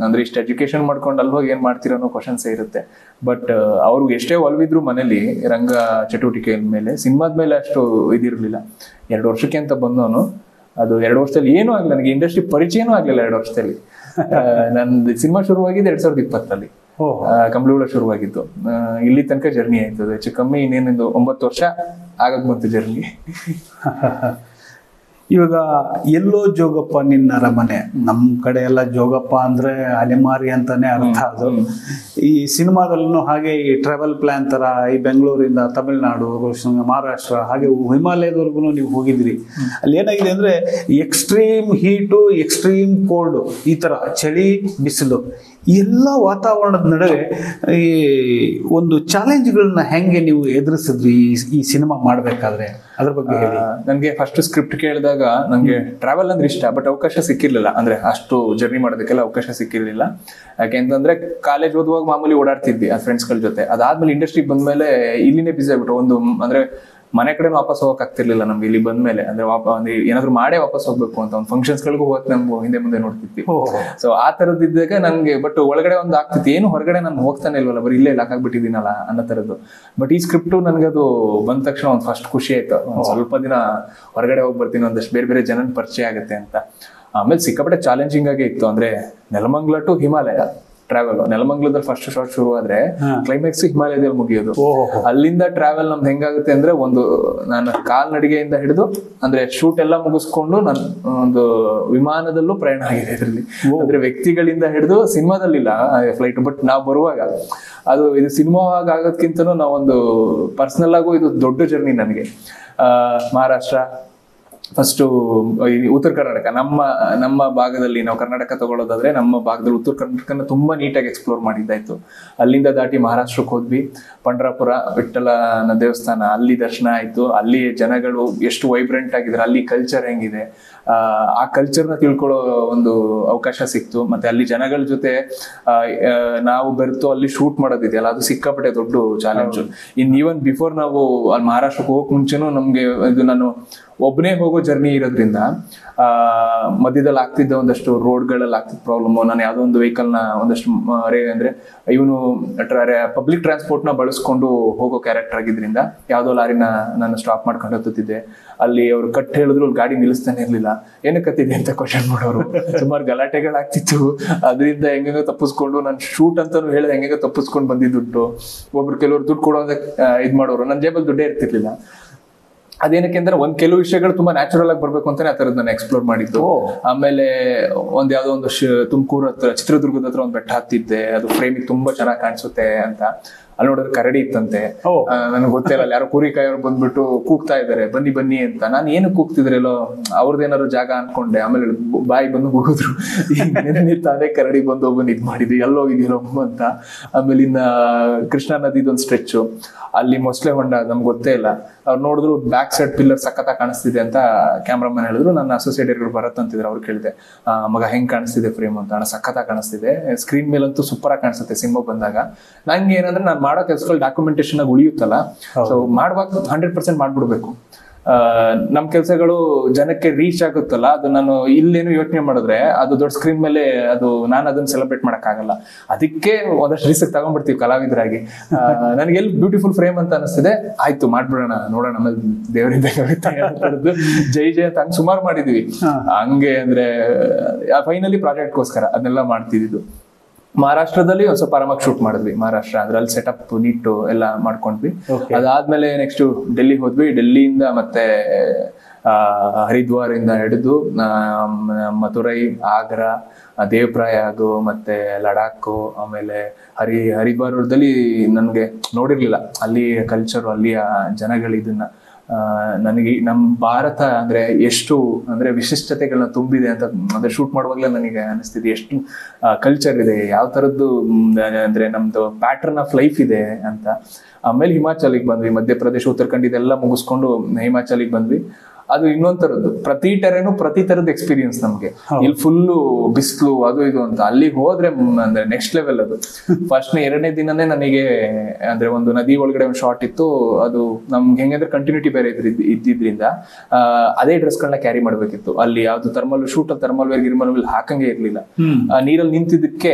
ಇಷ್ಟು ಎಜುಕೇಶನ್ ಮಾಡ್ಕೊಂಡು ಅಲ್ಲಿ ಹೋಗಿ ಏನ್ ಮಾಡ್ತೀರೋ ಅನ್ನೋ ಕ್ವಶನ್ಸ್ ಇರುತ್ತೆ. ಬಟ್ ಅವ್ರಿಗೆ ಎಷ್ಟೇ ಒಲ್ವಿದ್ರು ಮನೇಲಿ ರಂಗ ಚಟುವಟಿಕೆ ಮೇಲೆ, ಸಿನಿಮಾದ ಮೇಲೆ ಅಷ್ಟು ಇದಿರ್ಲಿಲ್ಲ. 2 ವರ್ಷಕ್ಕೆ ಅಂತ ಬಂದವನು. ಅದು 2 ವರ್ಷದಲ್ಲಿ ಏನೂ ಆಗಲಿಲ್ಲ, ನನಗೆ ಇಂಡಸ್ಟ್ರಿ ಪರಿಚಯನೂ ಆಗ್ಲಿಲ್ಲ 2 ವರ್ಷದಲ್ಲಿ. ನಂದು ಸಿನಿಮಾ ಶುರುವಾಗಿದ್ದು 2020 ಕಂಪ್ಲೀಟ್ ಶುರುವಾಗಿದ್ದು. ಇಲ್ಲಿ ತನಕ ಜರ್ನಿ ಆಯ್ತು. ಹೆಚ್ಚು ಕಮ್ಮಿ ಇನ್ನೇನೊಂದು 9 ವರ್ಷ ಆಗಕ್ ಬಂತು ಜರ್ನಿ. ಇವಾಗ ಎಲ್ಲೋ ಜೋಗಪ್ಪ ನಿನ್ನ ಅರಮನೆ, ನಮ್ಮ ಕಡೆ ಎಲ್ಲ ಜೋಗಪ್ಪ ಅಂದ್ರೆ ಅಲೆಮಾರಿ ಅಂತಾನೆ ಅರ್ಥ. ಅದು ಈ ಸಿನಿಮಾದಲ್ಲೂ ಹಾಗೆ ಈ ಟ್ರಾವೆಲ್ ಪ್ಲಾನ್ ತರ ಈ ಬೆಂಗಳೂರಿಂದ ತಮಿಳ್ನಾಡು, ಮಹಾರಾಷ್ಟ್ರ, ಹಾಗೆ ಹಿಮಾಲಯದವರೆಗೂ ನೀವು ಹೋಗಿದ್ರಿ. ಅಲ್ಲಿ ಏನಾಗಿದೆ ಅಂದ್ರೆ ಎಕ್ಸ್ಟ್ರೀಮ್ ಹೀಟು, ಎಕ್ಸ್ಟ್ರೀಮ್ ಕೋಲ್ಡ್, ಈ ತರ ಚಳಿ, ಬಿಸಿಲು, ಎಲ್ಲ ವಾತಾವರಣದ ನಡುವೆ ಈ ಒಂದು ಚಾಲೆಂಜ್ಗಳನ್ನ ಹೆಂಗೆ ನೀವು ಎದುರಿಸಿದ್ರಿ ಈ ಸಿನಿಮಾ ಮಾಡ್ಬೇಕಾದ್ರೆ, ಅದ್ರ ಬಗ್ಗೆ ಹೇಳಿ. ನನಗೆ ಫಸ್ಟ್ ಸ್ಕ್ರಿಪ್ಟ್ ಕೇಳಿದಾಗ ನಂಗೆ ಟ್ರಾವೆಲ್ ಅಂದ್ರೆ ಇಷ್ಟ, ಬಟ್ ಅವಕಾಶ ಸಿಕ್ಕಿರ್ಲಿಲ್ಲ. ಅಷ್ಟು ಜರ್ನಿ ಮಾಡೋದಕ್ಕೆಲ್ಲ ಅವಕಾಶ ಸಿಕ್ಕಿರ್ಲಿಲ್ಲ. ಯಾಕೆಂತಂದ್ರೆ ಕಾಲೇಜ್ ಓದುವಾಗ ಮಾಮೂಲಿ ಓಡಾಡ್ತಿದ್ವಿ ಆ ಫ್ರೆಂಡ್ಸ್ಗಳ ಜೊತೆ. ಅದಾದ್ಮೇಲೆ ಇಂಡಸ್ಟ್ರಿಗೆ ಬಂದ್ಮೇಲೆ ಇಲ್ಲಿನೇ ಬಿಸಿ ಆಗ್ಬಿಟ್ಟು, ಮನೆ ಕಡೆ ವಾಪಸ್ ಹೋಗಕ್ ಆಗ್ತಿರ್ಲಿಲ್ಲ ನಮ್ಗೆ. ಇಲ್ಲಿ ಬಂದ್ಮೇಲೆ ಏನಾದ್ರು ಮಾಡೇ ವಾಪಸ್ ಹೋಗ್ಬೇಕು ಅಂತ ಒಂದು ಫಂಕ್ಷನ್ಸ್ ಗಳಿಗೂ ಹೋಗಕ್ ನಮ್ಗೆ ಹಿಂದೆ ಮುಂದೆ ನೋಡ್ತಿದ್ವಿ. ಸೊ ಆ ತರದಿದ್ದಾಗ ನಂಗೆ ಬಟ್ ಒಳಗಡೆ ಒಂದು ಆಗ್ತಿತ್ತು, ಏನು ಹೊರಗಡೆ ನಾನು ಹೋಗ್ತಾನೆ ಇಲ್ವಲ್ಲ, ಬರೀ ಇಲ್ಲೇ ಲಾಕಾಗ್ಬಿಟ್ಟಿದ್ದೀನಲ್ಲ ಅನ್ನೋ ತರದ್ದು. ಬಟ್ ಈ ಸ್ಕ್ರಿಪ್ಟ್ ನನಗದು ಬಂದ ತಕ್ಷಣ ಒಂದು ಫಸ್ಟ್ ಖುಷಿ ಆಯ್ತು. ಸ್ವಲ್ಪ ದಿನ ಹೊರಗಡೆ ಹೋಗಿ ಬರ್ತೀನಿ, ಒಂದಷ್ಟು ಬೇರೆ ಬೇರೆ ಜನನ ಪರಿಚಯ ಆಗುತ್ತೆ ಅಂತ. ಆಮೇಲೆ ಸಿಕ್ಕಾಪಟ್ಟೆ ಚಾಲೆಂಜಿಂಗ್ ಆಗೇ ಇತ್ತು. Nelamangala to Himalaya travel. ನೆಲಮಂಗ್ಲದಲ್ಲಿ ಫಸ್ಟ್ ಶಾರ್ಟ್ ಶುರು ಆದ್ರೆ ಕ್ಲೈಮ್ಯಾಕ್ಸ್ ಹಿಮಾಲಯದಲ್ಲಿ ಮುಗಿಯೋದು. ಅಲ್ಲಿಂದ ಟ್ರಾವೆಲ್ ನಮ್ದು ಹೆಂಗಾಗುತ್ತೆ ಅಂದ್ರೆ, ನಾನು ಕಾಲ್ನಡಿಗೆಯಿಂದ ಹಿಡಿದು ಶೂಟ್ ಎಲ್ಲ ಮುಗಿಸ್ಕೊಂಡು ನಾನು ಒಂದು ವಿಮಾನದಲ್ಲೂ ಪ್ರಯಾಣ ಆಗಿದೆ ಇದರಲ್ಲಿ. ವ್ಯಕ್ತಿಗಳಿಂದ ಹಿಡಿದು, ಸಿನಿಮಾದಲ್ಲಿಲ್ಲ ಫ್ಲೈಟ್, ಬಟ್ ನಾವು ಬರುವಾಗ ಇದು ಸಿನಿಮಾ ಆಗೋದ್ಕಿಂತನೂ ನಾವೊಂದು ಪರ್ಸನಲ್ ಆಗು ಇದು ದೊಡ್ಡ ಜರ್ನಿ ನನಗೆ. ಮಹಾರಾಷ್ಟ್ರ ಫಸ್ಟು, ಉತ್ತರ ಕರ್ನಾಟಕ, ನಮ್ಮ ಭಾಗದಲ್ಲಿ ನಾವು ಕರ್ನಾಟಕ ತಗೊಳ್ಳೋದಾದ್ರೆ ನಮ್ಮ ಭಾಗದಲ್ಲಿ ಉತ್ತರ ಕರ್ನಾಟಕನ ತುಂಬಾ ನೀಟಾಗಿ ಎಕ್ಸ್ಪ್ಲೋರ್ ಮಾಡಿದ್ದಾಯ್ತು. ಅಲ್ಲಿಂದ ದಾಟಿ ಮಹಾರಾಷ್ಟ್ರಕ್ಕೆ ಹೋದ್ವಿ. ಪಂಡ್ರಾಪುರ ವಿಠ್ಠಲನ ದೇವಸ್ಥಾನ, ಅಲ್ಲಿ ದರ್ಶನ ಆಯ್ತು. ಅಲ್ಲಿ ಜನಗಳು ಎಷ್ಟು ವೈಬ್ರೆಂಟ್ ಆಗಿದ್ದಾರೆ, ಅಲ್ಲಿ ಕಲ್ಚರ್ ಹೆಂಗಿದೆ, ಆ ಕಲ್ಚರ್ನ ತಿಳ್ಕೊಳ್ಳೋ ಒಂದು ಅವಕಾಶ ಸಿಕ್ತು. ಮತ್ತೆ ಅಲ್ಲಿ ಜನಗಳ ಜೊತೆ ನಾವು ಬೆರೆತು ಅಲ್ಲಿ ಶೂಟ್ ಮಾಡೋದಿದೆಯಲ್ಲ, ಅದು ಸಿಕ್ಕಾಪಟ್ಟೆ ದೊಡ್ಡ ಚಾಲೆಂಜ್. ಈವನ್ ಬಿಫೋರ್ ನಾವು ಅಲ್ಲಿ ಮಹಾರಾಷ್ಟ್ರಕ್ಕೆ ಹೋಗಕ್ ಮುಂಚೆನೂ ನಮ್ಗೆ ಇದು ನಾನು ಒಬ್ಬನೇ ಹೋಗೋ ಜರ್ನಿ ಇರೋದ್ರಿಂದ ಮಧ್ಯದಲ್ಲಿ ಆಗ್ತಿದ್ದ ಒಂದಷ್ಟು ರೋಡ್ಗಳಲ್ಲಿ ಆಗ್ತಿದ್ದ ಪ್ರಾಬ್ಲಮ್. ನಾನು ಯಾವುದೋ ಒಂದು ವೆಹಿಕಲ್ನ ಒಂದಷ್ಟು ಅಂದ್ರೆ ಇವನು ಪಬ್ಲಿಕ್ ಟ್ರಾನ್ಸ್ಪೋರ್ಟ್ನ ಬಳಸ್ಕೊಂಡು ಹೋಗೋ ಕ್ಯಾರೆಕ್ಟರ್ ಆಗಿದ್ರಿಂದ ಯಾವುದೋ ಲಾರಿನ ನಾನು ಸ್ಟಾಪ್ ಮಾಡ್ಕೊಂಡು ಹತ್ತುತ್ತಿದ್ದೆ. ಅಲ್ಲಿ ಅವ್ರು ಕಟ್ ಹೇಳಿದ್ರು ಗಾಡಿ ನಿಲ್ಲಿಸ್ತಾನೆ ಇರ್ಲಿಲ್ಲ. ಏನಕ್ಕೆ ಕತ್ತಿದೆ ಅಂತ ಕ್ವಶನ್ ಮಾಡೋರು. ಸುಮಾರು ಗಲಾಟೆಗಳಾಗ್ತಿತ್ತು. ಅದರಿಂದ ಹೆಂಗ ತಪ್ಪಿಸ್ಕೊಂಡು ನಾನು ಶೂಟ್ ಅಂತಾನು ಹೇಳಿದೆ ಹೆಂಗ ತಪ್ಪಿಸ್ಕೊಂಡು ಬಂದಿದ್ದುಂಟು. ಕೆಲವರು ದುಡ್ಡು ಕೊಡೋದಕ್ಕೆ ಇದ್ ಮಾಡೋರು. ನನ್ನ ಜೇಬಲ್ಲಿ ದುಡ್ಡೇ ಇರ್ತಿರ್ಲಿಲ್ಲ. ಅದೇನಕ್ಕೆ ಅಂದ್ರೆ ಕೆಲವು ವಿಷಯಗಳು ತುಂಬಾ ನ್ಯಾಚುರಲ್ ಆಗಿ ಬರ್ಬೇಕು ಅಂತಾನೆ ಆ ತರದ್ ನಾನು ಎಕ್ಸ್ಪ್ಲೋರ್ ಮಾಡಿದ್ದು. ಆಮೇಲೆ ಯಾವ್ದೋ ಒಂದು ತುಮಕೂರು ಹತ್ರ, ಚಿತ್ರದುರ್ಗದ ಹತ್ರ ಒಂದು ಬೆಟ್ಟ ಹತ್ತಿದ್ದೆ. ಅದು ಫ್ರೇಮಿಗೆ ತುಂಬಾ ಚೆನ್ನಾಗಿ ಕಾಣಿಸುತ್ತೆ ಅಂತ. ಅಲ್ಲಿ ನೋಡಿದ್ರೆ ಕರಡಿ ಇತ್ತಂತೆ. ನನಗೆ ಗೊತ್ತಿಲ್ಲ, ಅಲ್ಲಿ ಯಾರೋ ಕುರಿಕಾಯವ್ರು ಬಂದ್ಬಿಟ್ಟು ಕೂಗ್ತಾ ಇದಾರೆ ಬನ್ನಿ ಬನ್ನಿ ಅಂತ. ನಾನು ಏನು ಕೂಗ್ತಿದ್ರೆಲ್ಲೋ ಅವ್ರದ್ದೇನಾದ್ರು ಜಾಗ ಅನ್ಕೊಂಡೆ. ಆಮೇಲೆ ಬಾಯಿ ಬಂದು ಹೋಗಿದ್ರು. ಅದೇ ಕರಡಿ ಬಂದು ಒಬ್ಬನ್ ಇದ್ ಮಾಡಿದ್ವಿ, ಎಲ್ಲೋಗಿದ್ದೀರೋ ಅಂತ. ಆಮೇಲೆ ಇನ್ನ ಕೃಷ್ಣಾ ನದಿದೊಂದು ಸ್ಟ್ರೆಚ್ಚು, ಅಲ್ಲಿ ಮೊಸಳೆ ಹೊಂಡ, ನಮ್ಗೆ ಗೊತ್ತೇ ಇಲ್ಲ. ಅವ್ರು ನೋಡಿದ್ರು ಬ್ಯಾಕ್ ಸೈಡ್ ಪಿಲ್ಲರ್ ಸಖತ್ತಾಗಿ ಕಾಣಿಸ್ತಿದೆ ಅಂತ ಕ್ಯಾಮ್ರಾಮನ್ ಹೇಳಿದ್ರು. ನನ್ನ ಅಸೋಸಿಯೇಟ್ ಡೈರೆಕ್ಟರ್ ಭರತ್ ಅಂತಿದ್ರು. ಅವ್ರು ಕೇಳಿದೆ, ಮಗ ಹೆಂಗ್ ಕಾಣಿಸ್ತಿದೆ ಫ್ರೇಮ್ ಅಂತ. ಅಣ್ಣ ಸಖತ್ತಾಗಿ ಕಾಣಿಸ್ತಿದೆ, ಸ್ಕ್ರೀನ್ ಮೇಲಂತೂ ಸೂಪರ್ ಆಗಿ ಕಾಣಿಸುತ್ತೆ ಸಿನಿಮಾ ಬಂದಾಗ. ನಂಗೆ ಏನಂದ್ರೆ ನಾನು ಮಾಡೋ ಕೆಲಸಗಳು ಡಾಕ್ಯುಮೆಂಟೇಶನ್ ಆಗಿ ಉಳಿಯುತ್ತಲ್ಲ, ಸೊ ಮಾಡುವಾಗ 100% ಮಾಡ್ಬಿಡ್ಬೇಕು. ನಮ್ ಕೆಲ್ಸಗಳು ಜನಕ್ಕೆ ರೀಚ್ ಆಗುತ್ತಲ್ಲ, ಅದು ನಾನು ಇಲ್ಲೇನು ಯೋಚನೆ ಮಾಡಿದ್ರೆ ಅದು ದೊಡ್ಡ ಸ್ಕ್ರೀನ್ ಮೇಲೆ ಅದು ನಾನು ಅದನ್ನ ಸೆಲೆಬ್ರೇಟ್ ಮಾಡಕ್ ಆಗಲ್ಲ. ಅದಕ್ಕೆ ಒಂದಷ್ಟು ರಿಸ್ಕ್ ತಗೊಂಡ್ಬಿಡ್ತೀವಿ ಕಲಾವಿದರಾಗಿ. ನನಗೆ ಎಲ್ಲಿ ಬ್ಯೂಟಿಫುಲ್ ಫ್ರೇಮ್ ಅಂತ ಅನಿಸ್ತಿದೆ, ಆಯ್ತು ಮಾಡ್ಬಿಡೋಣ, ನೋಡೋಣ, ಆಮೇಲೆ ದೇವರಿಂದ ಜೈ ಜೈ ಅಂತ ಹಂಗ್ ಸುಮಾರು ಮಾಡಿದ್ವಿ. ಹಂಗೆ ಅಂದ್ರೆ ಫೈನಲಿ ಪ್ರಾಜೆಕ್ಟ್ಗೋಸ್ಕರ ಅದನ್ನೆಲ್ಲ ಮಾಡ್ತಿದ್ದು. ಮಹಾರಾಷ್ಟ್ರದಲ್ಲಿ ಒಂದ್ ಸ್ವಲ್ಪ ಆರಾಮಾಗಿ ಶೂಟ್ ಮಾಡಿದ್ವಿ. ಮಹಾರಾಷ್ಟ್ರ ಅಂದ್ರೆ ಅಲ್ಲಿ ಸೆಟಪ್ ನೀಟು ಎಲ್ಲ ಮಾಡ್ಕೊಂಡ್ವಿ. ಅದಾದ್ಮೇಲೆ ನೆಕ್ಸ್ಟ್ ಡೆಲ್ಲಿಗೆ ಹೋದ್ವಿ. ಡೆಲ್ಲಿಯಿಂದ ಮತ್ತೆ ಹರಿದ್ವಾರ್ ಇಂದ ಹಿಡಿದು ಮಥುರೈ, ಆಗ್ರಾ, ದೇವಪ್ರಯಾಗ್, ಮತ್ತೆ ಲಡಾಖ್, ಆಮೇಲೆ ಹರಿದ್ವಾರದಲ್ಲಿ ನನ್ಗೆ ನೋಡಿರ್ಲಿಲ್ಲ ಅಲ್ಲಿ ಕಲ್ಚರ್, ಅಲ್ಲಿಯ ಜನಗಳು. ಇದನ್ನ ನನಗೆ ನಮ್ಮ ಭಾರತ ಅಂದ್ರೆ ಎಷ್ಟು ಅಂದ್ರೆ ವಿಶಿಷ್ಟತೆಗಳನ್ನ ತುಂಬಿದೆ ಅಂತ ಅಂದ್ರೆ ಶೂಟ್ ಮಾಡುವಾಗಲೇ ನನಗೆ ಅನಿಸ್ತಿದೆ. ಎಷ್ಟು ಕಲ್ಚರ್ ಇದೆ, ಯಾವ ತರದ್ದು ಅಂದ್ರೆ ನಮ್ದು ಪ್ಯಾಟರ್ನ್ ಆಫ್ ಲೈಫ್ ಇದೆ ಅಂತ. ಆಮೇಲೆ ಹಿಮಾಚಲಿಗೆ ಬಂದ್ವಿ. ಮಧ್ಯಪ್ರದೇಶ, ಉತ್ತರಾಖಂಡ್ ಇದೆಲ್ಲ ಮುಗಿಸ್ಕೊಂಡು ಹಿಮಾಚಲಿಗೆ ಬಂದ್ವಿ. ಅದು ಇನ್ನೊಂದ್ ತರದ್ದು, ಪ್ರತಿ ಟೆರೇನು ಪ್ರತಿ ತರದ ಎಕ್ಸ್ಪೀರಿಯನ್ಸ್ ನಮ್ಗೆ. ಇಲ್ಲಿ ಫುಲ್ಲು ಬಿಸಿಲು ಅದು ಇದು ಅಂತ. ಅಲ್ಲಿಗೆ ಹೋದ್ರೆ ಅಂದ್ರೆ ನೆಕ್ಸ್ಟ್ ಲೆವೆಲ್ ಅದು. ಫಸ್ಟ್ 2ನೇ ದಿನನೇ ನನಗೆ ಅಂದ್ರೆ ಒಂದು ನದಿ ಒಳಗಡೆ ಒಂದು ಶಾರ್ಟ್ ಇತ್ತು. ಅದು ನಮ್ಗೆ ಹೆಂಗಂದ್ರೆ ಕಂಟಿನ್ಯೂಟಿ ಬೇರೆ ಇದ್ದಿದ್ರಿಂದ ಅದೇ ಡ್ರೆಸ್ಗಳನ್ನ ಕ್ಯಾರಿ ಮಾಡ್ಬೇಕಿತ್ತು. ಅಲ್ಲಿ ಯಾವ್ದು ಶೂಟ್ ಥರ್ಮಲ್ ವೇರ್ ಗಿರ್ಮಲ್ ವೇರ್ ಹಾಕಂಗೆ ಇರ್ಲಿಲ್ಲ. ನೀರಲ್ಲಿ ನಿಂತಿದ್ದಕ್ಕೆ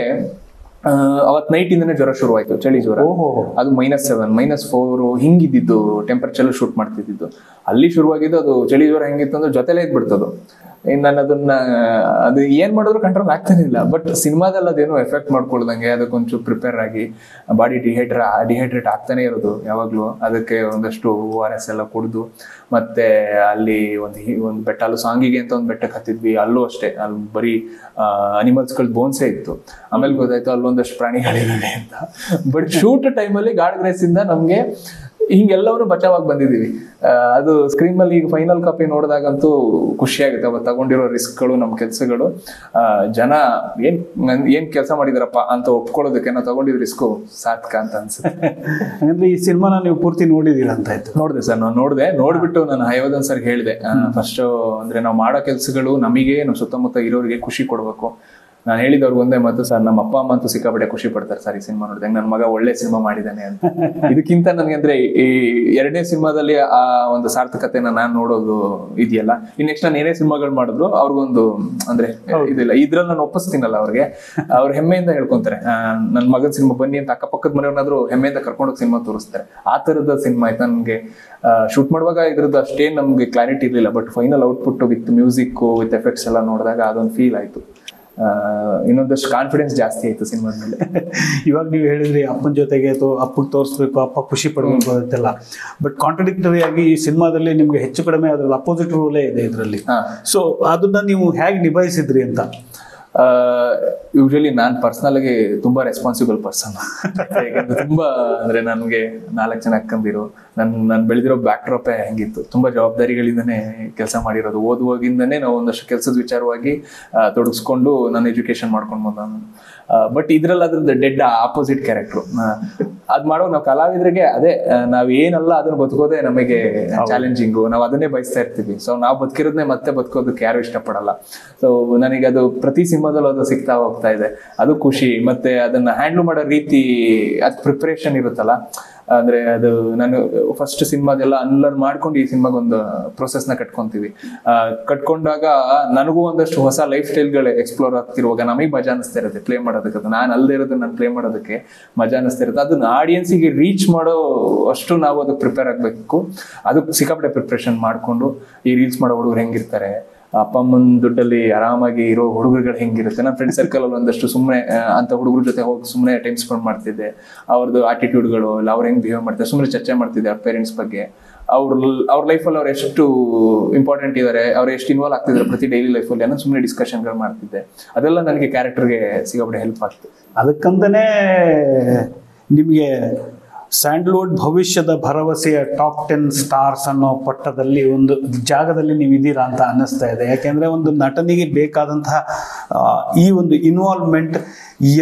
ಅವತ್ ನೈಟ್ ಇಂದನೇ ಜ್ವರ ಶುರುವಾಯ್ತು, ಚಳಿ ಜ್ವರ. ಅದು -7 -4 ಹಿಂಗಿದ್ದು ಟೆಂಪರೇಚರ್ ಶೂಟ್ ಮಾಡ್ತಿದ್ದು. ಅಲ್ಲಿ ಶುರುವಾಗಿದ್ದು ಅದು ಚಳಿ ಜ್ವರ ಹೆಂಗಿತ್ತು ಅಂದ್ರೆ ಜೊತೆಲೇ ಇದ್ಬಿಡ್ತದು. ನಾನು ಅದನ್ನ ಅದು ಏನ್ ಮಾಡಿದ್ರು ಕಂಟ್ರೋಲ್ ಆಗ್ತಾನೆ ಇಲ್ಲ. ಬಟ್ ಸಿನಿಮಾದಲ್ಲಿ ಅದೇನೋ ಎಫೆಕ್ಟ್ ಮಾಡ್ಕೊಳ್ದಂಗೆ ಅದಕ್ಕೊಂಚೂರು ಪ್ರಿಪೇರ್ ಆಗಿ ಬಾಡಿ ಡಿಹೈಡ್ರೇಟ್ ಆಗ್ತಾನೆ ಇರೋದು ಯಾವಾಗ್ಲೂ. ಅದಕ್ಕೆ ಒಂದಷ್ಟು ORS ಎಲ್ಲ ಕುಡಿದು ಮತ್ತೆ ಅಲ್ಲಿ ಒಂದು ಬೆಟ್ಟ, ಅಲ್ಲೂ ಸಾಂಗಿಗೆ ಅಂತ ಒಂದು ಬೆಟ್ಟಕ್ಕೆ ಹತ್ತಿದ್ವಿ. ಅಲ್ಲೂ ಅಷ್ಟೇ, ಅಲ್ಲಿ ಬರೀ ಅನಿಮಲ್ಸ್ಗಳ ಬೋನ್ಸೇ ಇತ್ತು. ಆಮೇಲೆ ಗೊತ್ತಾಯ್ತು ಅಲ್ಲೊಂದಷ್ಟು ಪ್ರಾಣಿಗಳಿವೆ ಅಂತ. ಬಟ್ ಶೂಟ್ ಟೈಮಲ್ಲಿ ಗಾಡ್ ಗ್ರೇಸ್ ಇಂದ ನಮ್ಗೆ ಹಿಂಗೆಲ್ಲವೂ ಬಚಾವಾಗಿ ಬಂದಿದೀವಿ. ಅದು ಸ್ಕ್ರೀನ್ ಮೇಲೆ ಈಗ ಫೈನಲ್ ಕಾಪಿ ನೋಡಿದಾಗಂತೂ ಖುಷಿ ಆಗುತ್ತೆ. ಅವತ್ತು ತಗೊಂಡಿರೋ ರಿಸ್ಕ್ಗಳು, ನಮ್ಮ ಕೆಲಸಗಳು, ಜನ ಏನ್ ಕೆಲಸ ಮಾಡಿದಾರಪ್ಪ ಅಂತ ಒಪ್ಕೊಳ್ಳೋದಕ್ಕೆ ನಾವು ತಗೊಂಡಿರೋ ರಿಸ್ಕು ಸಾರ್ಥಕ ಅಂತ ಅನ್ಸುತ್ತೆ. ಹಾಗಂದ್ರೆ ಈ ಸಿನಿಮಾನ ನೀವು ಪೂರ್ತಿ ನೋಡಿದೀರ ಅಂತ ಆಯ್ತು? ನೋಡಿದೆ ಸರ್, ನಾನು ನೋಡ್ಬಿಟ್ಟು ನಾನು ಹಯವದನ್ ಸರ್ ಹೇಳಿದೆ, ಫಸ್ಟ್ ಅಂದ್ರೆ ನಾವು ಮಾಡೋ ಕೆಲಸಗಳು ನಮಗೆ, ನಮ್ಮ ಸುತ್ತಮುತ್ತ ಇರೋರಿಗೆ ಖುಷಿ ಕೊಡ್ಬೇಕು. ನಾನು ಹೇಳಿದವ್ರಿಗೆ ಒಂದೇ ಮಾತು, ಸರ್ ನಮ್ಮ ಅಪ್ಪ ಅಮ್ಮ ಅಂತೂ ಸಿಕ್ಕಾಪಟ್ಟೆ ಖುಷಿ ಪಡ್ತಾರೆ ಸರ್ ಈ ಸಿನಿಮಾ ನೋಡಿದಾಗ, ನನ್ನ ಮಗ ಒಳ್ಳೆ ಸಿನಿಮಾ ಮಾಡಿದ್ದಾನೆ ಅಂತ. ಇದಕ್ಕಿಂತ ನನಗೆ ಅಂದ್ರೆ ಈ 2ನೇ ಸಿನಿಮಾದಲ್ಲಿ ಆ ಒಂದು ಸಾರ್ಥಕತೆನ ನಾನು ನೋಡೋದು ಇದೆಯಲ್ಲ. ಇನ್ ನೆಕ್ಸ್ಟ್ ನಾನು ಏನೇ ಸಿನಿಮಾಗಳು ಮಾಡಿದ್ರು ಅವ್ರಿಗೊಂದು ಅಂದ್ರೆ ಇದಿಲ್ಲ, ಇದ್ರಲ್ಲಿ ನಾನು ಒಪ್ಪಿಸ್ತೀನಲ್ಲ ಅವ್ರಿಗೆ, ಅವ್ರ ಹೆಮ್ಮೆಯಿಂದ ಹೇಳ್ಕೊಂತಾರೆ ನನ್ನ ಮಗನ ಸಿನಿಮಾ ಬನ್ನಿ ಅಂತ. ಅಕ್ಕಪಕ್ಕದ ಮನೆಯವ್ರನ್ನಾದ್ರೂ ಹೆಮ್ಮೆಯಿಂದ ಕರ್ಕೊಂಡೋಗಿ ಸಿನಿಮಾ ತೋರಿಸ್ತಾರೆ. ಆ ತರದ ಸಿನಿಮಾ ಆಯ್ತು. ನನ್ಗೆ ಶೂಟ್ ಮಾಡುವಾಗ ಇದ್ರದ್ದು ಅಷ್ಟೇ ನಮ್ಗೆ ಕ್ಲಾರಿಟಿ ಇರ್ಲಿಲ್ಲ. But final output with music with effects ಎಲ್ಲ ನೋಡಿದಾಗ ಅದೊಂದು ಫೀಲ್ ಆಯ್ತು. ಇನ್ನೊಂದಷ್ಟು ಕಾನ್ಫಿಡೆನ್ಸ್ ಜಾಸ್ತಿ ಆಯ್ತು ಸಿನಿಮಾದ ಮೇಲೆ. ಇವಾಗ ನೀವು ಹೇಳಿದ್ರಿ ಅಪ್ಪನ ಜೊತೆಗೆ ಅಥವಾ ಅಪ್ಪಗೆ ತೋರಿಸ್ಬೇಕು, ಅಪ್ಪ ಖುಷಿ ಪಡ್ಬೇಕು ಅಂತೆಲ್ಲ. ಬಟ್ ಕಾಂಟ್ರಡಿಕ್ಟರಿ ಆಗಿ ಈ ಸಿನಿಮಾದಲ್ಲಿ ನಿಮ್ಗೆ ಹೆಚ್ಚು ಕಡಿಮೆ ಅದ್ರಲ್ಲಿ ಅಪೋಸಿಟ್ ರೋಲೇ ಇದೆ ಇದರಲ್ಲಿ. ಸೊ ಅದನ್ನ ನೀವು ಹೇಗೆ ನಿಭಾಯಿಸಿದ್ರಿ ಅಂತ? ಯೂಶಲಿ ನಾನು ಪರ್ಸನಲ್ ಆಗಿ ತುಂಬಾ ರೆಸ್ಪಾನ್ಸಿಬಲ್ ಪರ್ಸನ್. ಯಾಕಂದ್ರೆ ತುಂಬಾ ಅಂದ್ರೆ ನನ್ಗೆ 4 ಜನ ಅಕ್ಕಂದಿರು, ನಾನು ಬೆಳೆದಿರೋ ಬ್ಯಾಕ್ ಡ್ರಾಪೇ ಹೆಂಗಿತ್ತು. ತುಂಬಾ ಜವಾಬ್ದಾರಿಗಳಿಂದನೇ ಕೆಲಸ ಮಾಡಿರೋದು. ಓದುವಾಗಿಂದನೇ ನಾವು ಒಂದಷ್ಟು ಕೆಲಸದ ವಿಚಾರವಾಗಿ ತೊಡಗಿಸ್ಕೊಂಡು ನಾನು ಎಜುಕೇಶನ್ ಮಾಡ್ಕೊಂಡು ಬಂದ. ಬಟ್ ಇದ್ರಲ್ಲಿ ಅದ್ರದ್ದು ಡೆಡ್ ಆಪೋಸಿಟ್ ಕ್ಯಾರೆಕ್ಟ್ರು. ಅದ್ ಮಾಡೋ ನಾವು ಕಲಾವಿದರಿಗೆ ಅದೇ ನಾವ್ ಏನಲ್ಲ ಅದನ್ನ ಬದುಕೋದೇ ನಮಗೆ ಚಾಲೆಂಜಿಂಗು, ನಾವು ಅದನ್ನೇ ಬಯಸ್ತಾ ಇರ್ತೀವಿ. ಸೊ ನಾವು ಬದುಕಿರೋದನ್ನೇ ಮತ್ತೆ ಬದುಕೋದಕ್ಕೆ ಯಾರು ಇಷ್ಟಪಡಲ್ಲ. ಸೊ ನನಗೆ ಅದು ಪ್ರತಿ ಸಿನಿಮಾದಲ್ಲೂ ಅದು ಸಿಗ್ತಾ ಹೋಗ್ತಾ ಇದೆ, ಅದು ಖುಷಿ. ಮತ್ತೆ ಅದನ್ನ ಹ್ಯಾಂಡ್ಲ್ ಮಾಡೋ ರೀತಿ, ಅದ್ ಪ್ರಿಪರೇಷನ್ ಇರುತ್ತಲ್ಲ, ಅಂದ್ರೆ ಅದು ನಾನು ಫಸ್ಟ್ ಸಿನಿಮಾದೆಲ್ಲ ಅನ್ಲರ್ನ್ ಮಾಡ್ಕೊಂಡು ಈ ಸಿನಿಮಾಗೊಂದು ಪ್ರೊಸೆಸ್ನ ಕಟ್ಕೊಂತೀವಿ. ಕಟ್ಕೊಂಡಾಗ ನನಗೂ ಒಂದಷ್ಟು ಹೊಸ ಲೈಫ್ ಸ್ಟೈಲ್ಗಳು ಎಕ್ಸ್ಪ್ಲೋರ್ ಆಗ್ತಿರುವಾಗ ನಮಗೆ ಮಜಾ ಅನಿಸ್ತಾ ಇರುತ್ತೆ ಪ್ಲೇ ಮಾಡೋದಕ್ಕೆ. ಅದು ನಾನು ಅಲ್ಲದೆ ಇರೋದನ್ನ ನಾನು ಪ್ಲೇ ಮಾಡೋದಕ್ಕೆ ಮಜಾ ಅನಿಸ್ತಾ ಇರುತ್ತೆ. ಅದನ್ನ ಆಡಿಯನ್ಸಿಗೆ ರೀಚ್ ಮಾಡೋ ಅಷ್ಟು ನಾವು ಅದಕ್ಕೆ ಪ್ರಿಪೇರ್ ಆಗಬೇಕು. ಅದಕ್ಕೆ ಸಿಕ್ಕಾಪಟ್ಟೆ ಪ್ರಿಪ್ರೇಷನ್ ಮಾಡಿಕೊಂಡು ಈ ರೀಲ್ಸ್ ಮಾಡೋ ಹುಡುಗರು ಹೆಂಗಿರ್ತಾರೆ, ಅಪ್ಪ ಅಮ್ಮನ ದುಡ್ಡಲ್ಲಿ ಆರಾಮಾಗಿ ಇರೋ ಹುಡುಗರುಗಳು ಹೆಂಗಿರುತ್ತೆ, ನನ್ನ ಫ್ರೆಂಡ್ ಸರ್ಕಲ್ ಅಲ್ಲಿ ಒಂದಷ್ಟು ಸುಮ್ಮನೆ ಅಂತ ಹುಡುಗರ ಜೊತೆ ಹೋಗಿ ಸುಮ್ಮನೆ ಟೈಮ್ ಸ್ಪೆಂಡ್ ಮಾಡ್ತಿದ್ದೆ. ಅವ್ರದ್ದು ಆಟಿಟ್ಯೂಡ್ಗಳು, ಇಲ್ಲ ಅವ್ರು ಹೆಂಗ್ ಬಿಹೇವ್ ಮಾಡ್ತಾರೆ, ಸುಮ್ಮನೆ ಚರ್ಚೆ ಮಾಡ್ತಿದ್ದೆ ಅವ್ರ ಪೇರೆಂಟ್ಸ್ ಬಗ್ಗೆ. ಅವ್ರ ಲೈಫಲ್ಲಿ ಅವ್ರು ಎಷ್ಟು ಇಂಪಾರ್ಟೆಂಟ್ ಇದ್ದಾರೆ, ಅವ್ರು ಎಷ್ಟು ಇನ್ವಾಲ್ವ್ ಆಗ್ತಿದ್ದಾರೆ ಪ್ರತಿ ಡೈಲಿ ಲೈಫಲ್ಲಿ ಅನ್ನೋ ಸುಮ್ಮನೆ ಡಿಸ್ಕಷನ್ಗಳು ಮಾಡ್ತಿದ್ದೆ. ಅದೆಲ್ಲ ನನಗೆ ಕ್ಯಾರೆಕ್ಟರ್ಗೆ ಸಿಕ್ಕಾಪಟ್ಟೆ ಹೆಲ್ಪ್ ಆಗ್ತದೆ. ಅದಕ್ಕಂತಾನೆ ನಿಮಗೆ ಸ್ಯಾಂಡಲ್ವುಡ್ ಭವಿಷ್ಯದ ಭರವಸೆಯ ಟಾಪ್ 10 ಸ್ಟಾರ್ಸ್ ಅನ್ನೋ ಪಟ್ಟದಲ್ಲಿ ಒಂದು ಜಾಗದಲ್ಲಿ ನೀವು ಇದ್ದೀರಾ ಅಂತ ಅನ್ನಿಸ್ತಾ ಇದೆ. ಯಾಕೆಂದರೆ ಒಂದು ನಟನಿಗೆ ಬೇಕಾದಂತಹ ಈ ಒಂದು ಇನ್ವಾಲ್ವ್ಮೆಂಟ್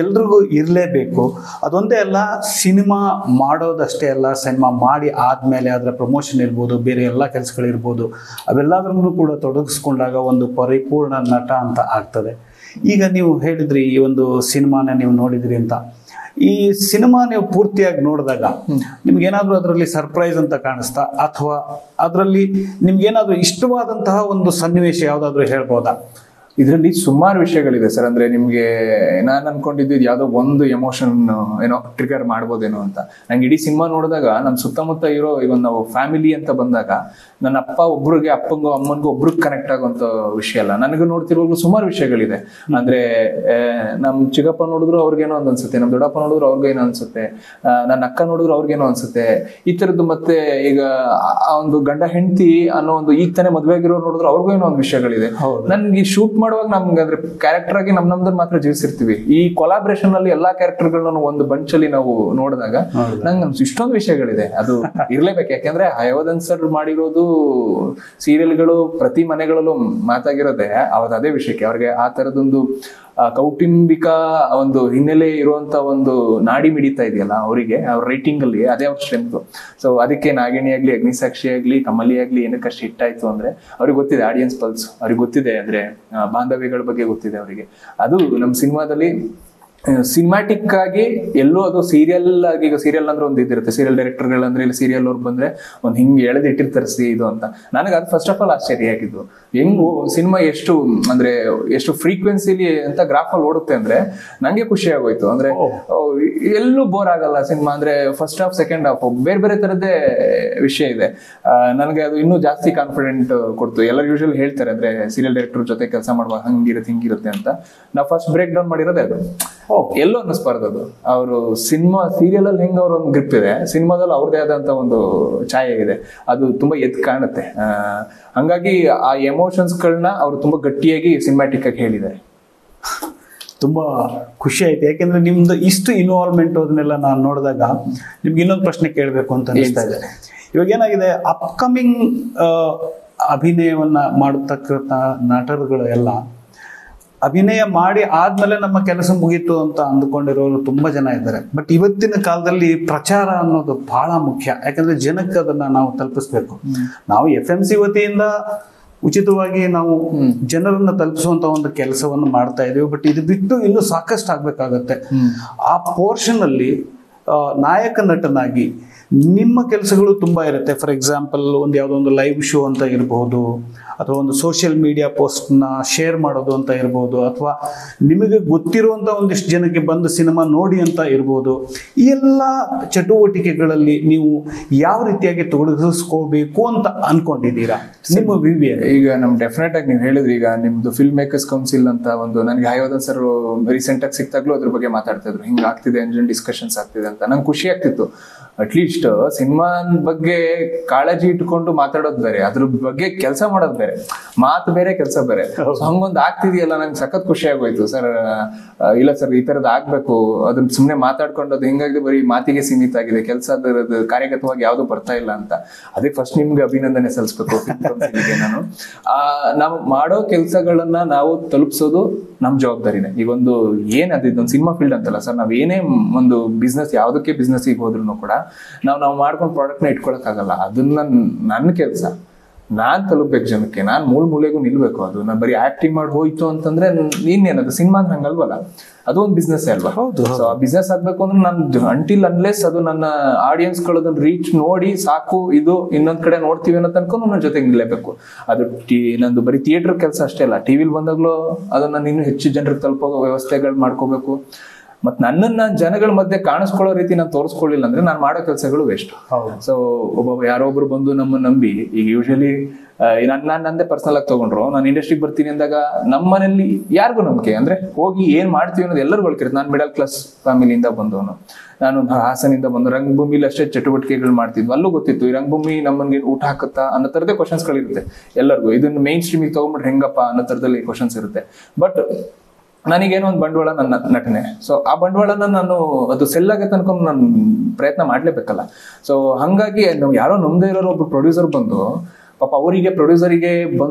ಎಲ್ರಿಗೂ ಇರಲೇಬೇಕು. ಅದೊಂದೇ ಅಲ್ಲ, ಸಿನಿಮಾ ಮಾಡೋದಷ್ಟೇ ಅಲ್ಲ, ಸಿನಿಮಾ ಮಾಡಿ ಆದಮೇಲೆ ಅದರ ಪ್ರಮೋಷನ್ ಇರ್ಬೋದು, ಬೇರೆ ಎಲ್ಲ ಕೆಲಸಗಳಿರ್ಬೋದು, ಅವೆಲ್ಲದರಲ್ಲೂ ಕೂಡ ತೊಡಗಿಸ್ಕೊಂಡಾಗ ಒಂದು ಪರಿಪೂರ್ಣ ನಟ ಅಂತ ಆಗ್ತದೆ. ಈಗ ನೀವು ಹೇಳಿದ್ರಿ ಈ ಒಂದು ಸಿನಿಮಾನ ನೀವು ನೋಡಿದ್ರಿ ಅಂತ. ಈ ಸಿನಿಮಾ ನೀವು ಪೂರ್ತಿಯಾಗಿ ನೋಡಿದಾಗ ನಿಮ್ಗೇನಾದ್ರೂ ಅದರಲ್ಲಿ ಸರ್ಪ್ರೈಸ್ ಅಂತ ಕಾಣಿಸ್ತಾ, ಅಥವಾ ಅದರಲ್ಲಿ ನಿಮ್ಗೇನಾದ್ರೂ ಇಷ್ಟವಾದಂತಹ ಒಂದು ಸನ್ನಿವೇಶ ಯಾವ್ದಾದ್ರು ಹೇಳ್ಬೋದಾ? ಇದರಲ್ಲಿ ಸುಮಾರು ವಿಷಯಗಳಿದೆ ಸರ್. ಅಂದ್ರೆ ನಿಮ್ಗೆ ನಾನು ಅನ್ಕೊಂಡಿದ್ದು ಯಾವುದೋ ಒಂದು ಎಮೋಷನ್ ಏನೋ ಟ್ರಿಗರ್ ಮಾಡ್ಬೋದೇನೋ ಅಂತ. ನಂಗೆ ಇಡೀ ಸಿನಿಮಾ ನೋಡಿದಾಗ ನಮ್ಮ ಸುತ್ತಮುತ್ತ ಇರೋ ಈಗ ನಾವು ಫ್ಯಾಮಿಲಿ ಅಂತ ಬಂದಾಗ ನನ್ನ ಅಪ್ಪ ಒಬ್ರಿಗೆ, ಅಪ್ಪಂಗೋ ಅಮ್ಮನ್ಗೋ ಒಬ್ರಿಗೆ ಕನೆಕ್ಟ್ ಆಗುವಂತ ವಿಷಯ ಅಲ್ಲ. ನನಗೂ ನೋಡ್ತಿರುವಾಗಲೂ ಸುಮಾರು ವಿಷಯಗಳಿದೆ. ಅಂದ್ರೆ ನಮ್ ಚಿಕ್ಕಪ್ಪ ನೋಡಿದ್ರು ಅವ್ರಿಗೇನೋ ಒಂದು ಅನ್ಸುತ್ತೆ, ನಮ್ ದೊಡ್ಡಪ್ಪ ನೋಡಿದ್ರು ಅವ್ರಿಗೇನೋ ಅನ್ಸುತ್ತೆ, ನನ್ನ ಅಕ್ಕ ನೋಡಿದ್ರು ಅವ್ರಿಗೇನೋ ಅನ್ಸುತ್ತೆ, ಈ ತರದ್ದು. ಮತ್ತೆ ಈಗ ಆ ಒಂದು ಗಂಡ ಹೆಂಡತಿ ಅನ್ನೋ ಒಂದು ಈಗ ತಾನೇ ಮದ್ವೆ ಆಗಿರೋರು ನೋಡಿದ್ರು ಅವ್ರಿಗೂ ಏನೋ ಒಂದು ವಿಷಯಗಳಿದೆ. ನನ್ಗೆ ಶೂಟ್ ಮಾಡುವಾಗ ನಮ್ಗೆ ಅಂದ್ರೆ ಕ್ಯಾರೆಕ್ಟರ್ ಆಗಿ ನಮ್ದನ್ನ ಮಾತ್ರ ಜೀವಿಸಿರ್ತೀವಿ. ಈ ಕೊಲಾಬ್ರೇಷನ್ ಅಲ್ಲಿ ಎಲ್ಲಾ ಕ್ಯಾರೆಕ್ಟರ್ಗಳನ್ನ ಒಂದು ಬಂಚಲ್ಲಿ ನಾವು ನೋಡಿದಾಗ ನಂಗೆ ಇಷ್ಟೊಂದು ವಿಷಯಗಳಿದೆ. ಅದು ಇರ್ಲೇಬೇಕು. ಯಾಕೆಂದ್ರೆ ಹಯವದನ್ ಸರ್ ಮಾಡಿರೋದು ಸೀರಿಯಲ್ಗಳು ಪ್ರತಿ ಮನೆಗಳಲ್ಲೂ ಮಾತಾಗಿರೋದೆ ಅವತ್ತು ಅದೇ ವಿಷಯಕ್ಕೆ. ಅವ್ರಿಗೆ ಆ ತರದೊಂದು ಕೌಟುಂಬಿಕ ಒಂದು ಹಿನ್ನೆಲೆ ಇರುವಂತ ಒಂದು ನಾಡಿ ಮಿಡಿತಾ ಇದೆಯಲ್ಲ ಅವರಿಗೆ, ಅವ್ರ ರೈಟಿಂಗ್ ಅಲ್ಲಿ ಅದೇ ಅವ್ರ ಸ್ಟ್ರೆಂತ್. ಸೊ ಅದಕ್ಕೆ ನಾಗಿಣಿ ಆಗ್ಲಿ, ಅಗ್ನಿಸಾಕ್ಷಿ ಆಗ್ಲಿ, ಕಮಲಿ ಆಗ್ಲಿ ಏನಕ್ಕಷ್ಟು ಹಿಟ್ ಆಯ್ತು ಅಂದ್ರೆ ಅವ್ರಿಗೆ ಗೊತ್ತಿದೆ ಆಡಿಯನ್ಸ್ ಪಲ್ಸ್, ಅವ್ರಿಗೆ ಗೊತ್ತಿದೆ ಅಂದ್ರೆ ಬಾಂಧವ್ಯಗಳ ಬಗ್ಗೆ ಗೊತ್ತಿದೆ ಅವರಿಗೆ. ಅದು ನಮ್ಮ ಸಿನಿಮಾದಲ್ಲಿ ಸಿನಿಮ್ಯಾಟಿಕ್ ಆಗಿ ಎಲ್ಲೋ ಅದು ಸೀರಿಯಲ್ ಆಗಿ, ಈಗ ಸೀರಿಯಲ್ ಅಂದ್ರೆ ಒಂದು ಇದಿರುತ್ತೆ, ಸೀರಿಯಲ್ ಡೈರೆಕ್ಟರ್ಗಳಂದ್ರೆ ಇಲ್ಲಿ ಸೀರಿಯಲ್ ಅವ್ರು ಬಂದ್ರೆ ಒಂದು ಹಿಂಗೆ ಎಳೆದಿಟ್ಟಿರ್ತಾರೆ ಇದು ಅಂತ. ನನಗೆ ಅದು ಫಸ್ಟ್ ಆಫ್ ಆಲ್ ಆಶ್ಚರ್ಯ ಆಗಿದ್ದು, ಹೆಂಗು ಸಿನಿಮಾ ಎಷ್ಟು ಫ್ರೀಕ್ವೆನ್ಸಿಲಿ ಅಂತ ಗ್ರಾಫ್ ಅಲ್ಲಿ ಓಡುತ್ತೆ ಅಂದ್ರೆ ನಂಗೆ ಖುಷಿ ಆಗೋಯ್ತು. ಅಂದ್ರೆ ಎಲ್ಲೂ ಬೋರ್ ಆಗಲ್ಲ ಸಿನಿಮಾ. ಅಂದ್ರೆ ಫಸ್ಟ್ ಹಾಫ್, ಸೆಕೆಂಡ್ ಹಾಫ್ ಬೇರೆ ಬೇರೆ ತರದ್ದೇ ವಿಷಯ ಇದೆ. ನನಗೆ ಅದು ಇನ್ನೂ ಜಾಸ್ತಿ ಕಾನ್ಫಿಡೆಂಟ್ ಕೊಡ್ತು. ಎಲ್ಲರೂ ಯೂಶಲಿ ಹೇಳ್ತಾರೆ ಅಂದ್ರೆ ಸೀರಿಯಲ್ ಡೈರೆಕ್ಟರ್ ಜೊತೆ ಕೆಲಸ ಮಾಡುವಾಗ ಹಿಂಗಿರುತ್ತೆ ಅಂತ. ನಾವು ಫಸ್ಟ್ ಬ್ರೇಕ್ ಡೌನ್ ಮಾಡಿರೋದೇ ಅದು. ಎಲ್ಲೋ ಅನ್ನಿಸ್ಬಾರ್ದು. ಅದು ಅವರು ಸೀರಿಯಲ್ ಅಲ್ಲಿ ಹೆಂಗ್ ಅವ್ರ ಒಂದು ಗ್ರಿಪ್ ಇದೆ, ಸಿನಿಮಾದಲ್ಲಿ ಅವ್ರದೇ ಆದಂತ ಒಂದು ಛಾಯೆ ಇದೆ. ಅದು ತುಂಬಾ ಎದ್ದು ಕಾಣುತ್ತೆ. ಹಂಗಾಗಿ ಆ ಎಮೋಷನ್ಸ್ಗಳನ್ನ ಅವರು ತುಂಬಾ ಗಟ್ಟಿಯಾಗಿ ಸಿನಿಮ್ಯಾಟಿಕ್ ಆಗಿ ಹೇಳಿದ್ದಾರೆ. ತುಂಬಾ ಖುಷಿ ಆಯ್ತು. ಯಾಕೆಂದ್ರೆ ನಿಮ್ದು ಇಷ್ಟು ಇನ್ವಾಲ್ವ್ಮೆಂಟ್ ಅದನ್ನೆಲ್ಲ ನಾನು ನೋಡಿದಾಗ ನಿಮ್ಗೆ ಇನ್ನೊಂದು ಪ್ರಶ್ನೆ ಕೇಳಬೇಕು ಅಂತ ಅನಿಸ್ತಾ ಇದೆ. ಇವಾಗ ಏನಾಗಿದೆ, ಅಪ್ಕಮಿಂಗ್ ಅಭಿನಯವನ್ನ ಮಾಡತಕ್ಕಂಥ ನಟರುಗಳು ಎಲ್ಲ ಅಭಿನಯ ಮಾಡಿ ಆದ್ಮೇಲೆ ನಮ್ಮ ಕೆಲಸ ಮುಗೀತು ಅಂತ ಅಂದ್ಕೊಂಡಿರೋರು ತುಂಬಾ ಜನ ಇದ್ದಾರೆ. ಬಟ್ ಇವತ್ತಿನ ಕಾಲದಲ್ಲಿ ಪ್ರಚಾರ ಅನ್ನೋದು ಬಹಳ ಮುಖ್ಯ. ಯಾಕಂದ್ರೆ ಜನಕ್ಕೆ ಅದನ್ನ ನಾವು ತಲುಪಿಸ್ಬೇಕು. ನಾವು FMC ವತಿಯಿಂದ ಉಚಿತವಾಗಿ ನಾವು ಜನರನ್ನ ತಲುಪಿಸುವಂತ ಒಂದು ಕೆಲಸವನ್ನು ಮಾಡ್ತಾ ಇದೀವಿ. ಬಟ್ ಇದು ಬಿಟ್ಟು ಇನ್ನೂ ಸಾಕಷ್ಟು ಆಗ್ಬೇಕಾಗತ್ತೆ. ಆ ಪೋರ್ಷನ್ ಅಲ್ಲಿ ನಾಯಕ ನಟನಾಗಿ ನಿಮ್ಮ ಕೆಲಸಗಳು ತುಂಬಾ ಇರುತ್ತೆ. ಫಾರ್ ಎಕ್ಸಾಂಪಲ್ ಯಾವುದೋ ಒಂದು ಲೈವ್ ಶೋ ಅಂತ ಇರಬಹುದು, ಅಥವಾ ಒಂದು ಸೋಷಿಯಲ್ ಮೀಡಿಯಾ ಪೋಸ್ಟ್ನ ಶೇರ್ ಮಾಡೋದು ಅಂತ ಇರ್ಬೋದು, ಅಥವಾ ನಿಮಗೆ ಗೊತ್ತಿರುವಂಥ ಒಂದಿಷ್ಟು ಜನಕ್ಕೆ ಬಂದು ಸಿನಿಮಾ ನೋಡಿ ಅಂತ ಇರ್ಬೋದು. ಈ ಎಲ್ಲ ಚಟುವಟಿಕೆಗಳಲ್ಲಿ ನೀವು ಯಾವ ರೀತಿಯಾಗಿ ತೊಡಗಿಸ್ಕೋಬೇಕು ಅಂತ ಅನ್ಕೊಂಡಿದ್ದೀರಾ ನಿಮ್ಮ ವಿವಿಯ? ಈಗ ನಮ್ ಡೆಫಿನೆಟ್ ಆಗಿ ನೀವು ಹೇಳಿದ್ರಿ, ಈಗ ನಿಮ್ದು ಫಿಲ್ಮ್ ಮೇಕರ್ಸ್ ಕೌನ್ಸಿಲ್ ಅಂತ ಒಂದು, ನನಗೆ ಹಯವದನ್ ಸರ್ ರೀಸೆಂಟ್ ಆಗಿ ಸಿಕ್ತಾಗ್ಲೂ ಅದ್ರ ಬಗ್ಗೆ ಮಾತಾಡ್ತಾ ಇದ್ರು, ಹಿಂಗೆ ಆಗ್ತಿದೆ ಎಂಜಿನ್ ಡಿಸ್ಕಷನ್ಸ್ ಆಗ್ತಿದೆ ಅಂತ. ನಂಗೆ ಖುಷಿ ಆಗ್ತಿತ್ತು. ಅಟ್ಲೀಸ್ಟ್ ಸಿನಿಮಾ ಬಗ್ಗೆ ಕಾಳಜಿ ಇಟ್ಕೊಂಡು ಮಾತಾಡೋದು ಬೇರೆ, ಅದ್ರ ಬಗ್ಗೆ ಕೆಲಸ ಮಾಡೋದು ಬೇರೆ, ಮಾತು ಬೇರೆ ಕೆಲಸ ಬೇರೆ. ಹಂಗೊಂದು ಆಗ್ತಿದೆಯಲ್ಲ, ನಂಗೆ ಸಖತ್ ಖುಷಿ ಆಗೋಯ್ತು ಸರ್. ಇಲ್ಲ ಸರ್, ಈ ತರದ್ ಆಗ್ಬೇಕು, ಅದನ್ನ ಸುಮ್ನೆ ಮಾತಾಡ್ಕೊಂಡು ಅದು ಹಿಂಗಾಗಿ ಬರೀ ಮಾತಿಗೆ ಸೀಮಿತ ಆಗಿದೆ, ಕೆಲಸ ಅದರದ್ದು ಕಾರ್ಯಗತವಾಗಿ ಯಾವ್ದು ಬರ್ತಾ ಇಲ್ಲ ಅಂತ. ಅದಕ್ಕೆ ಫಸ್ಟ್ ನಿಮ್ಗೆ ಅಭಿನಂದನೆ ಸಲ್ಲಿಸ್ಬೇಕು. ನಾನು ನಾವು ಮಾಡೋ ಕೆಲಸಗಳನ್ನ ನಾವು ತಲುಪಿಸೋದು ನಮ್ ಜವಾಬ್ದಾರಿನೇ. ಈಗೊಂದು ಏನ್ ಇದೊಂದು ಸಿನಿಮಾ ಫೀಲ್ಡ್ ಅಂತಲ್ಲ ಸರ್, ನಾವ್ ಏನೇ ಒಂದು ಬಿಸ್ನೆಸ್, ಯಾವ್ದಕ್ಕೆ ಬಿಸ್ನೆಸ್ಗೆ ಹೋದ್ರು ಕೂಡ ನಾವು ಮಾಡ್ಕೊಂಡು ಪ್ರಾಡಕ್ಟ್ ನ ಇಟ್ಕೊಳಕ್ ಆಗಲ್ಲ. ಅದನ್ನ ನನ್ನ ಕೆಲಸ, ನಾನ್ ತಲುಪಬೇಕು ಜನಕ್ಕೆ, ನಾನ್ ಮೂಲೆಗೂ ನಿಲ್ಬೇಕು. ಅದು ನಾನು ಬರೀ ಆಕ್ಟಿಂಗ್ ಮಾಡಿ ಹೋಯ್ತು ಅಂತಂದ್ರೆ ಇನ್ನೇನದು ಸಿನಿಮಾ ಅಂದ್ರೆ ಹಂಗಲ್ವಲ್ಲ, ಅದು ಒಂದು ಬಿಸ್ನೆಸ್ ಅಲ್ವಾ. ಸೊ ಆ ಬಿಸ್ನೆಸ್ ಆಗ್ಬೇಕು ಅಂದ್ರೆ ನಾನು ಅಂಟಿಲ್ ಅನ್ಲೆಸ್ ಅದು ನನ್ನ ಆಡಿಯನ್ಸ್ ಗಳನ್ನ ರೀಚ್ ನೋಡಿ ಸಾಕು, ಇದು ಇನ್ನೊಂದ್ ಕಡೆ ನೋಡ್ತೀವಿ ಅನ್ನೋ ತನಕ ನನ್ನ ಜೊತೆಗೆ ನಿಲ್ಲೇಬೇಕು. ಅದು ನಂದು ಬರೀ ಥಿಯೇಟರ್ ಕೆಲಸ ಅಷ್ಟೇ ಅಲ್ಲ, ಟಿವಿಲಿ ಬಂದಾಗ್ಲೂ ಅದನ್ನ ಇನ್ನೂ ಹೆಚ್ಚು ಜನರಿಗೆ ತಲುಪೋ ವ್ಯವಸ್ಥೆಗಳು ಮಾಡ್ಕೋಬೇಕು. ಮತ್ ನನ್ನನ್ನ ಜನಗಳ ಮಧ್ಯೆ ಕಾಣಿಸ್ಕೊಳ್ಳೋ ರೀತಿ ನಾನು ತೋರಿಸ್ಕೊಳ್ಳಿಲ್ಲ ಅಂದ್ರೆ ನಾನು ಮಾಡೋ ಕೆಲಸಗಳು ವೇಸ್ಟ್. ಸೊ ಯಾರೋ ಒಬ್ರು ಬಂದು ನಮ್ಮನ್ನ ನಂಬಿ, ಈಗ ಯೂಶಲಿ ನಾನು ನಂದೇ ಪರ್ಸನಲ್ ಆಗಿ ತಗೊಂಡ್ರು, ನಾನು ಇಂಡಸ್ಟ್ರಿಗೆ ಬರ್ತೀನಿ ಅಂದಾಗ ನಮ್ಮ ಮನೇಲಿ ಯಾರಿಗೂ ನಂಬಿಕೆ ಅಂದ್ರೆ ಹೋಗಿ ಏನ್ ಮಾಡ್ತೀವಿ ಅನ್ನೋದು ಎಲ್ಲರಿಗೂ ಹೇಳ್ಕಿರುತ್ತೆ. ನಾನು ಮಿಡಲ್ ಕ್ಲಾಸ್ ಫ್ಯಾಮಿಲಿಯಿಂದ ಬಂದವನು, ನಾನು ಹಾಸನಿಂದ ಬಂದು ರಂಗಭೂಮಿಲಿ ಅಷ್ಟೇ ಚಟುವಟಿಕೆಗಳು ಮಾಡ್ತಿದ್ವಿ. ಅಲ್ಲೂ ಗೊತ್ತಿತ್ತು ಈ ರಂಗಭೂಮಿ ನಮ್ಮನ್ಗೆ ಊಟ ಹಾಕುತ್ತಾ ಅನ್ನೋ ತರದೇ ಕ್ವಶನ್ಸ್ ಗಳಿರುತ್ತೆ ಎಲ್ಲರಿಗೂ. ಇದನ್ನ ಮೇನ್ ಸ್ಟ್ರೀಮಿಗೆ ತಗೊಂಡ್ಬಿಟ್ರೆ ಹೆಂಗಪ್ಪ ಅನ್ನೋ ತರದಲ್ಲಿ ಕ್ವಶನ್ಸ್ ಇರುತ್ತೆ. ಬಟ್ ನನಗೇನೋ ಒಂದು ಬಂಡವಾಳ, ನನ್ನ ನಟನೆ. ಸೊ ಆ ಬಂಡವಾಳನ ನಾನು ಅದು ಸೆಲ್ ಆಗತ್ತೆ ಅನ್ಕೊಂಡು ನಾನು ಪ್ರಯತ್ನ ಮಾಡ್ಲೇಬೇಕಲ್ಲ. ಸೊ ಹಂಗಾಗಿ ನಾವು ಯಾರೋ ನಮ್ದೇ ಇರೋರು ಒಬ್ರು ಪ್ರೊಡ್ಯೂಸರ್ ಬಂದು ಪಾಪ ಅವರಿಗೆ ಪ್ರೊಡ್ಯೂಸರಿಗೆ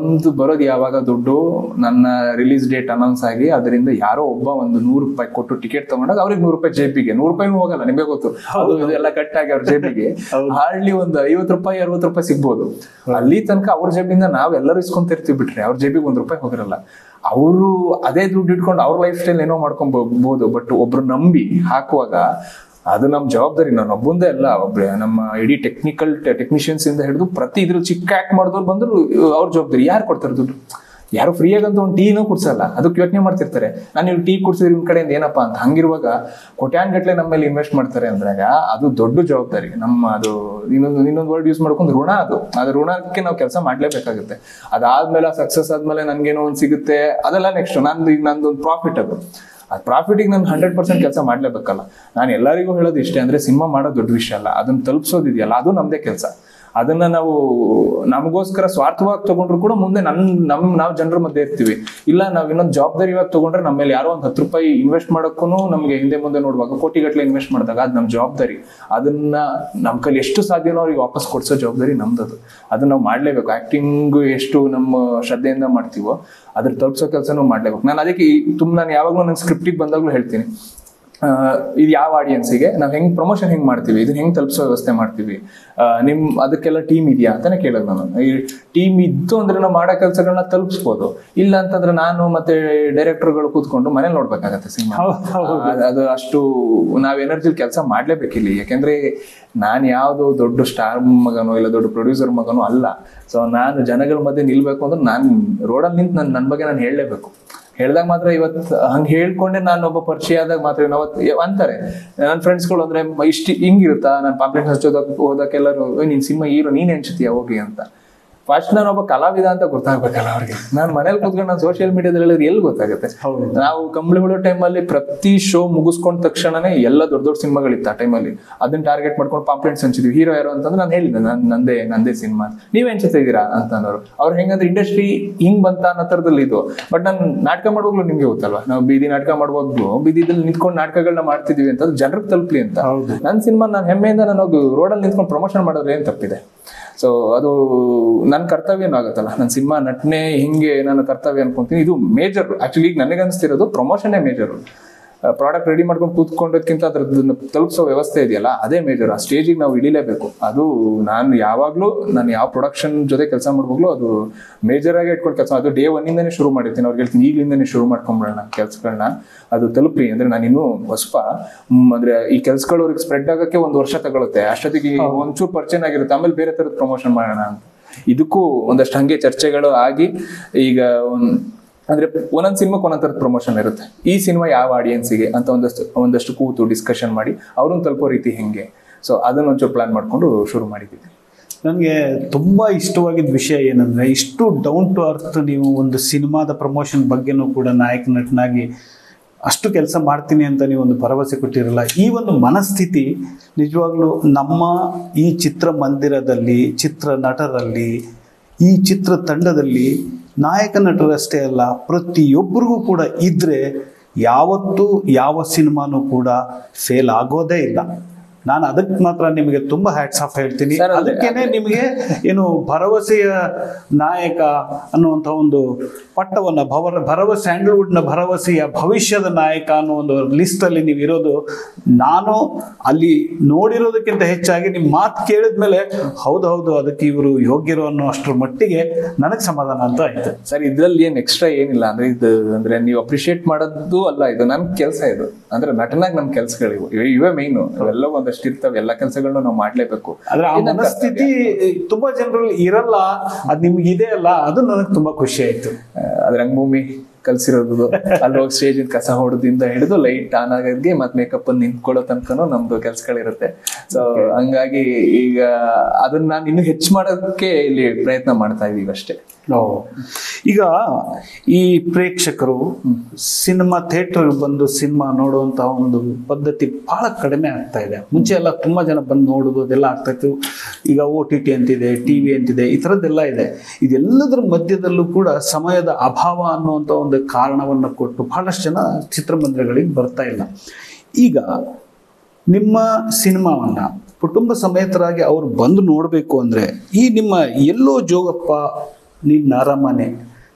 ಬರೋದು ಯಾವಾಗ ದುಡ್ಡು ನನ್ನ ರಿಲೀಸ್ ಡೇಟ್ ಅನೌನ್ಸ್ ಆಗಿ ಅದರಿಂದ ಯಾರೋ ಒಬ್ಬ ಒಂದು ₹100 ಕೊಟ್ಟು ಟಿಕೆಟ್ ತಗೊಂಡಾಗ ಅವ್ರಿಗೆ ₹100 ಜೇಬಿಗೆ, ₹100 ಹೋಗಲ್ಲ, ನಿಮಗೆ ಗೊತ್ತು, ಅದು ಇದೆಲ್ಲ ಕಟ್ಟಾಗಿ ಅವ್ರ ಜೇಬಿಗೆ ಹಾರ್ಡ್ಲಿ ಒಂದು ₹50 ₹60 ಸಿಗ್ಬೋದು. ಅಲ್ಲಿ ತನಕ ಅವ್ರ ಜೇಬಿಂದ ನಾವೆಲ್ಲರೂ ಇಸ್ಕೊಂತಿರ್ತೀವಿ, ಬಿಟ್ರೆ ಅವ್ರ ಜೇಬಿಗೆ ₹1 ಹೋಗಿರಲ್ಲ. ಅವರು ಅದೇ ದುಡ್ಡು ಇಟ್ಕೊಂಡು ಅವ್ರ ಲೈಫ್ ಸ್ಟೈಲ್ ಏನೋ ಮಾಡ್ಕೊಂಡ್ಬೋದು. ಬಟ್ ಒಬ್ರು ನಂಬಿ ಹಾಕುವಾಗ ಅದು ನಮ್ ಜವಾಬ್ದಾರಿ. ನಾನು ಒಬ್ಬಂದೇ ಅಲ್ಲ, ಒಬ್ರೆ ನಮ್ಮ ಇಡೀ ಟೆಕ್ನಿಷಿಯನ್ಸ್ ಇಂದ ಹಿಡಿದು ಪ್ರತಿ ಇದ್ರಲ್ಲಿ ಚಿಕ್ಕ ಆಕ್ಟ್ ಮಾಡಿದವ್ರು ಬಂದ್ರು ಅವ್ರ ಜವಾಬ್ದಾರಿ. ಯಾರು ಕೊಡ್ತಾರೆ ದುಡ್ಡು? ಯಾರು ಫ್ರೀ ಆಗಂತ ಒಂದು ಟೀನೂ ಕುಡ್ಸಲ್ಲ, ಅದಕ್ಕೆ ಯೋಚನೆ ಮಾಡ್ತಿರ್ತಾರೆ, ನಾನು ನೀವು ಟೀ ಕುಡ್ಸಿದ್ರೆ ನಿಮ್ ಕಡೆಯಿಂದ ಏನಪ್ಪಾ ಅಂತ. ಹಂಗಿರುವಾಗ ಕೋಟ್ಯಾನ್ಗಟ್ಲೆ ನಮ್ಮ ಮೇಲೆ ಇನ್ವೆಸ್ಟ್ ಮಾಡ್ತಾರೆ ಅಂದಾಗ ಅದು ದೊಡ್ಡ ಜವಾಬ್ದಾರಿ. ನಮ್ಮ ಅದು ಇನ್ನೊಂದು ವರ್ಡ್ ಯೂಸ್ ಮಾಡ್ಕೊಂಡು ಋಣ, ಅದು ಋಣಕ್ಕೆ ನಾವು ಕೆಲಸ ಮಾಡ್ಲೇಬೇಕಾಗುತ್ತೆ. ಅದಾದ್ಮೇಲೆ ಸಕ್ಸಸ್ ಆದ್ಮೇಲೆ ನನ್ಗೇನೋ ಒಂದು ಸಿಗುತ್ತೆ, ಅದೆಲ್ಲ ನೆಕ್ಸ್ಟ್. ನಂದೊಂದು ಪ್ರಾಫಿಟ್, ಅದು ಆ ಪ್ರಾಫಿಟಿಗೆ ನಾನು 100% ಕೆಲಸ ಮಾಡ್ಲೇಬೇಕಲ್ಲ. ನಾನು ಎಲ್ಲರಿಗೂ ಹೇಳೋದು ಇಷ್ಟೇ, ಅಂದ್ರೆ ಸಿನಿಮಾ ಮಾಡೋದು ದೊಡ್ಡ ವಿಷಯ ಅಲ್ಲ, ಅದನ್ನ ತಲುಪಿಸೋದಿದೆಯಲ್ಲ ಅದು ನಮ್ದೇ ಕೆಲಸ. ಅದನ್ನ ನಾವು ನಮಗೋಸ್ಕರ ಸ್ವಾರ್ಥವಾಗಿ ತಗೊಂಡ್ರು ಕೂಡ ಮುಂದೆ ನಾವು ಜನರ ಮಧ್ಯೆ ಇರ್ತೀವಿ. ಇಲ್ಲ ನಾವ್ ಇನ್ನೊಂದು ಜವಾಬ್ದಾರಿಯಾಗಿ ತಗೊಂಡ್ರೆ ನಮ್ಮ ಮೇಲೆ ಯಾರೋ ಒಂದು ₹10 ಇನ್ವೆಸ್ಟ್ ಮಾಡೋಕ್ಕೂ ನಮ್ಗೆ ಹಿಂದೆ ಮುಂದೆ ನೋಡುವಾಗ ಕೋಟಿಗಟ್ಟಲೆ ಇನ್ವೆಸ್ಟ್ ಮಾಡಿದಾಗ ಅದು ನಮ್ ಜವಾಬ್ದಾರಿ. ಅದನ್ನ ನಮ್ ಕೈಲಿ ಎಷ್ಟು ಸಾಧ್ಯನೋ ಅವ್ರಿಗೆ ವಾಪಸ್ ಕೊಡ್ಸೋ ಜವಾಬ್ದಾರಿ ನಮ್ದದು. ಅದನ್ನ ನಾವು ಮಾಡ್ಲೇಬೇಕು. ಆಕ್ಟಿಂಗ್ ಎಷ್ಟು ನಮ್ಮ ಶ್ರದ್ಧೆಯಿಂದ ಮಾಡ್ತೀವೋ ಅದ್ರ ತಲುಪಿಸೋ ಕೆಲಸನೂ ಮಾಡ್ಲೇಬೇಕು. ನಾನು ಅದಕ್ಕೆ ನಾನು ಯಾವಾಗ್ಲೂ ನನ್ನ ಸ್ಕ್ರಿಪ್ಟಿಗೆ ಬಂದಾಗ್ಲೂ ಹೇಳ್ತೀನಿ, ಇದು ಯಾವ ಆಡಿಯನ್ಸಿಗೆ ನಾವು ಹೆಂಗ್ ಪ್ರಮೋಷನ್ ಹೆಂಗ್ ಮಾಡ್ತೀವಿ, ಇದನ್ನ ಹೆಂಗ್ ತಲುಪಿಸೋ ವ್ಯವಸ್ಥೆ ಮಾಡ್ತೀವಿ, ಅದಕ್ಕೆಲ್ಲ ಟೀಮ್ ಇದೆಯಾ ಅಂತಾನೆ ಕೇಳೋದು ನಾನು. ಈ ಟೀಮ್ ಇತ್ತು ಅಂದ್ರೆ ನಾವು ಮಾಡೋ ಕೆಲಸಗಳನ್ನ ತಲುಪಿಸ್ಬೋದು. ಇಲ್ಲ ಅಂತಂದ್ರೆ ನಾನು ಮತ್ತೆ ಡೈರೆಕ್ಟರ್ಗಳು ಕೂತ್ಕೊಂಡು ಮನೇಲಿ ನೋಡ್ಬೇಕಾಗತ್ತೆ ಸಿನಿಮಾ. ಅದು ಅಷ್ಟು ನಾವ್ ಎನರ್ಜಿ ಕೆಲಸ ಮಾಡ್ಲೇಬೇಕಿಲ್ಲಿ. ಯಾಕೆಂದ್ರೆ ನಾನು ಯಾವ್ದು ದೊಡ್ಡ ಸ್ಟಾರ್ ಮಗನೋ ಇಲ್ಲ ದೊಡ್ಡ ಪ್ರೊಡ್ಯೂಸರ್ ಮಗನೋ ಅಲ್ಲ. ಸೊ ನಾನು ಜನಗಳ ಮಧ್ಯೆ ನಿಲ್ಬೇಕು ಅಂದ್ರೆ ನಾನು ರೋಡಲ್ಲಿ ನಿಂತು ನನ್ನ ಬಗ್ಗೆ ನಾನು ಹೇಳಲೇಬೇಕು. ಹೇಳ್ದಾಗ ಮಾತ್ರ ಇವತ್ತು ಹಂಗೆ ಹೇಳ್ಕೊಂಡೆ ನಾನು ಒಬ್ಬ ಪರಿಚಯ ಆದಾಗ ಮಾತ್ರ ಅಂತಾರೆ ನನ್ನ ಫ್ರೆಂಡ್ಸ್ಗಳು, ಅಂದ್ರೆ ಹಿಂಗಿರುತ್ತಾ ನಾನು ಪಾಂಪ್ಲೆಟ್ ಹೋದಕ್ಕೆ ಎಲ್ಲರೂ ನೀನ್ ಸಿನಿಮಾ ಹೀರೋ ನೀನ್ ಎನ್ಸುತ್ತೀಯ ಹೋಗಿ ಅಂತ. ಫಸ್ಟ್ ನಾನು ಒಬ್ಬ ಕಲಾವಿದ ಅಂತ ಗೊತ್ತಾಗ್ಬೇಕಲ್ಲ ಅವ್ರಿಗೆ. ನಾನು ಮನೇಲಿ ಕೂತ್ಕೊಂಡು ನಾನು ಸೋಷಿಯಲ್ ಮೀಡಿಯಾದಲ್ಲಿ ಎಲ್ಲಿ ಗೊತ್ತಾಗುತ್ತೆ. ನಾವು ಕಂಬಳಿ ಹೊಡೋ ಟೈಮಲ್ಲಿ ಪ್ರತಿ ಶೋ ಮುಗಿಸ್ಕೊಂಡ ತಕ್ಷಣನೇ ಎಲ್ಲ ದೊಡ್ಡ ದೊಡ್ಡ ಸಿನಿಮಾಗಳಿತ್ತು ಆ ಟೈಮಲ್ಲಿ. ಅದನ್ನ ಟಾರ್ಗೆಟ್ ಮಾಡ್ಕೊಂಡು ಪಾಂಪ್ಲೆಟ್ಸ್ ಹಂಚಿದ್ವಿ. ಹೀರೋ ಯಾರು ಅಂತಂದ್ರೆ ನಾನು ಹೇಳಿದ್ದೆ ನಂದೇ ಸಿನಿಮಾ, ನೀವ್ ಎನ್ಸುತ್ತೀರಾ ಅಂತ ಅನ್ನೋರು. ಅವ್ರು ಹೆಂಗಂದ್ರೆ ಇಂಡಸ್ಟ್ರಿ ಹಿಂಗ್ ಬಂತ ಅನ್ನೋ ತರದಲ್ಲಿ ಇದು. ಬಟ್ ನಾನು ನಾಟಕ ಮಾಡುವಾಗ್ಲೂ ನಿಮ್ಗೆ ಗೊತ್ತಲ್ವಾ, ನಾವು ಬೀದಿ ನಾಟಕ ಮಾಡುವಾಗ್ಲೂ ಬೀದಿದಲ್ಲಿ ನಿಂತ್ಕೊಂಡು ನಾಟಕಗಳನ್ನ ಮಾಡ್ತಿದೀವಿ ಅಂತ ಜನರಿಗೆ ತಲುಪ್ಲಿ ಅಂತ. ನನ್ನ ಸಿನಿಮಾ ನಾನು ಹೆಮ್ಮೆಯಿಂದ ನಾನು ರೋಡಲ್ಲಿ ನಿಂತ್ಕೊಂಡು ಪ್ರಮೋಷನ್ ಮಾಡಿದ್ರೆ ಏನ್ ತಪ್ಪಿದೆ? ಸೊ ಅದು ನನ್ನ ಕರ್ತವ್ಯನೂ ಆಗುತ್ತಲ್ಲ. ನನ್ನ ಸಿನಿಮಾ ನಟನೆ ಹಿಂಗೆ ನನ್ನ ಕರ್ತವ್ಯ ಅನ್ಕೊಂತೀನಿ. ಇದು ಮೇಜರ್ ಆಕ್ಚುಲಿ. ಈಗ ನನಗೆ ಅನಿಸ್ತಿರೋದು ಪ್ರಮೋಷನ್ನೇ ಮೇಜರ್. ಪ್ರಾಡಕ್ಟ್ ರೆಡಿ ಮಾಡ್ಕೊಂಡು ಕೂತ್ಕೊಂಡೋದ್ಕಿಂತ ಅದ್ರದ್ದು ತಲುಪಿಸೋ ವ್ಯವಸ್ಥೆ ಇದೆಯಲ್ಲ ಅದೇ ಮೇಜರ್. ಆ ಸ್ಟೇಜಿಗೆ ನಾವು ಇಳಿಲೇಬೇಕು. ಅದು ನಾನು ಯಾವ ಪ್ರೊಡಕ್ಷನ್ ಜೊತೆ ಕೆಲಸ ಮಾಡುವಾಗಲೂ ಅದು ಮೇಜರ್ ಆಗಿ ಇಟ್ಕೊಂಡು ಕೆಲಸ. ಅದು ಡೇ 1 ಇಂದಾನೇ ಶುರು ಮಾಡಿರ್ತೀನಿ. ಅವ್ರಿಗೆ ಹೇಳ್ತೀನಿ ಈಗಲಿಂದಾನೇ ಶುರು ಮಾಡ್ಕೊಂಡ್ಬಿಡೋಣ ಕೆಲಸಗಳನ್ನ, ಅದು ತಲುಪಿ. ಅಂದ್ರೆ ನಾನು ಇನ್ನೂ ಹೊಸಪ, ಅಂದ್ರೆ ಈ ಕೆಲ್ಸಗಳು ಅವ್ರಿಗೆ ಸ್ಪ್ರೆಡ್ ಆಗಕ್ಕೆ 1 ವರ್ಷ ತಗೊಳುತ್ತೆ. ಅಷ್ಟೊತ್ತಿಗೆ ಒಂಚೂರು ಪರಿಚಯ ಆಗಿರುತ್ತೆ, ಆಮೇಲೆ ಬೇರೆ ತರದ ಪ್ರಮೋಷನ್ ಮಾಡೋಣ ಅಂತ. ಇದಕ್ಕೂ ಒಂದಷ್ಟು ಹಂಗೆ ಚರ್ಚೆಗಳು ಆಗಿ ಈಗ ಅಂದ್ರೆ ಒಂದೊಂದು ಸಿನಿಮಾಕ್ಕೆ ಒಂದೊಂದ್ ತರದ ಪ್ರಮೋಷನ್ ಇರುತ್ತೆ. ಈ ಸಿನಿಮಾ ಯಾವ ಆಡಿಯನ್ಸಿಗೆ ಅಂತ ಒಂದಷ್ಟು ಕೂತು ಡಿಸ್ಕಷನ್ ಮಾಡಿ ಅವ್ರನ್ನ ತಲುಪೋ ರೀತಿ ಹೆಂಗೆ, ಸೊ ಅದನ್ನ ಒಂಚೂರು ಪ್ಲಾನ್ ಮಾಡ್ಕೊಂಡು ಶುರು ಮಾಡಿದ್ದೀವಿ. ನನಗೆ ತುಂಬ ಇಷ್ಟವಾಗಿದ್ದ ವಿಷಯ ಏನಂದರೆ, ಇಷ್ಟು ಡೌನ್ ಟು ಅರ್ತ್ ನೀವು ಒಂದು ಸಿನಿಮಾದ ಪ್ರಮೋಷನ್ ಬಗ್ಗೆನೂ ಕೂಡ ನಾಯಕ ನಟನಾಗಿ ಅಷ್ಟು ಕೆಲಸ ಮಾಡ್ತೀನಿ ಅಂತ ನೀವು ಒಂದು ಭರವಸೆ ಕೊಟ್ಟಿರಲ್ಲ. ಈ ಒಂದು ಮನಸ್ಥಿತಿ ನಿಜವಾಗ್ಲೂ ನಮ್ಮ ಈ ಚಿತ್ರಮಂದಿರದಲ್ಲಿ, ಚಿತ್ರ ನಟರಲ್ಲಿ, ಈ ಚಿತ್ರ ತಂಡದಲ್ಲಿ ನಾಯಕ ನಟರಷ್ಟೇ ಅಲ್ಲ, ಪ್ರತಿಯೊಬ್ಬರಿಗೂ ಕೂಡ ಇದ್ರೆ ಯಾವತ್ತೂ ಯಾವ ಸಿನಿಮಾನೂ ಕೂಡ ಫೇಲ್ ಆಗೋದೇ ಇಲ್ಲ. ನಾನು ಅದಕ್ಕೆ ಮಾತ್ರ ನಿಮಗೆ ತುಂಬಾ ಹ್ಯಾಟ್ಸ್ ಆಫ್ ಹೇಳ್ತೀನಿ. ಅದಕ್ಕೇನೆ ನಿಮಗೆ ಏನು ಭರವಸೆಯ ನಾಯಕ ಅನ್ನುವಂಥ ಒಂದು ಪಟ್ಟವನ್ನ, ಭರವಸೆ, ಸ್ಯಾಂಡಲ್ವುಡ್ನ ಭರವಸೆಯ ಭವಿಷ್ಯದ ನಾಯಕ ಅನ್ನೋ ಒಂದು ಲಿಸ್ಟ್ ಅಲ್ಲಿ ನೀವು ಇರೋದು, ನಾನು ಅಲ್ಲಿ ನೋಡಿರೋದಕ್ಕಿಂತ ಹೆಚ್ಚಾಗಿ ನಿಮ್ಮ ಮಾತು ಕೇಳಿದ್ಮೇಲೆ ಹೌದು ಅದಕ್ಕೆ ಇವರು ಯೋಗ್ಯರು ಅನ್ನೋ ಅಷ್ಟರ ಮಟ್ಟಿಗೆ ನನಗೆ ಸಮಾಧಾನ ಅಂತ ಆಯ್ತು. ಸರ್ ಇದ್ರಲ್ಲಿ ಏನ್ ಎಕ್ಸ್ಟ್ರಾ ಏನಿಲ್ಲ ಅಂದ್ರೆ, ಇದು ಅಂದ್ರೆ ನೀವು ಅಪ್ರಿಶಿಯೇಟ್ ಮಾಡೋದು ಅಲ್ಲ, ಇದು ನನ್ ಕೆಲಸ. ಇದು ಅಂದ್ರೆ ನಟನಾಗಿ ನಮ್ ಕೆಲ್ಸಗಳಿವು ಇವೇ ಮೈನು. ಅವೆಲ್ಲ ಒಂದಷ್ಟು ಇರ್ತವೆ, ಎಲ್ಲ ಕೆಲಸಗಳನ್ನ ನಾವು ಮಾಡ್ಲೇಬೇಕು. ಆದ್ರೆ ಆ ಮನಸ್ಥಿತಿ ತುಂಬಾ ಜನರಲ್ಲಿ ಇರಲ್ಲ, ಅದ್ ನಿಮ್ಗೆ ಇದೆ ಅಲ್ಲ, ಅದು ನನಗೆ ತುಂಬಾ ಖುಷಿ ಆಯ್ತು. ಅದ್ ರಂಗಭೂಮಿ ಕಲ್ಸಿರೋದು, ಅಲ್ಲಿ ಹೋಗಿ ಸ್ಟೇಜ್ ಕಸ ಹೊಡೆದಿಂದ ಹಿಡಿದು ಲೈಟ್ ಆನ್ ಆಗೋದ್ಗೆ ಮತ್ತೆ ಮೇಕಪ್ ಅನ್ನು ನಿಂತ್ಕೊಳ್ಳೋ ತನಕನೂ ನಮ್ದು ಕೆಲ್ಸಗಳಿರುತ್ತೆ. ಸೊ ಹಂಗಾಗಿ ಈಗ ಅದನ್ನ ನಾನು ಇನ್ನೂ ಹೆಚ್ಚು ಮಾಡೋದಕ್ಕೆ ಇಲ್ಲಿ ಪ್ರಯತ್ನ ಮಾಡ್ತಾ ಇದೀವಿ ಅಷ್ಟೇ. ಈಗ ಈ ಪ್ರೇಕ್ಷಕರು ಸಿನಿಮಾ ಥಿಯೇಟರ್ ಬಂದು ಸಿನಿಮಾ ನೋಡುವಂತಹ ಒಂದು ಪದ್ಧತಿ ಬಹಳ ಕಡಿಮೆ ಆಗ್ತಾ ಇದೆ. ಮುಂಚೆ ಎಲ್ಲ ತುಂಬಾ ಜನ ಬಂದು ನೋಡುದು ಅದೆಲ್ಲ ಆಗ್ತಾ ಇತ್ತು. ಈಗ OTT ಅಂತಿದೆ, TV ಅಂತಿದೆ, ಈ ಥರದ್ದೆಲ್ಲ ಇದೆ. ಇದೆಲ್ಲದರ ಮಧ್ಯದಲ್ಲೂ ಕೂಡ ಸಮಯದ ಅಭಾವ ಅನ್ನುವಂಥ ಒಂದು ಕಾರಣವನ್ನು ಕೊಟ್ಟು ಬಹಳಷ್ಟು ಜನ ಚಿತ್ರಮಂದಿರಗಳಿಗೆ ಬರ್ತಾ ಇಲ್ಲ. ಈಗ ನಿಮ್ಮ ಸಿನಿಮಾವನ್ನ ಕುಟುಂಬ ಸಮೇತರಾಗಿ ಅವ್ರು ಬಂದು ನೋಡಬೇಕು ಅಂದ್ರೆ, ಈ ನಿಮ್ಮ ಎಲ್ಲೋ ಜೋಗಪ್ಪ ನಿನ್ನ ಅರಮನೆ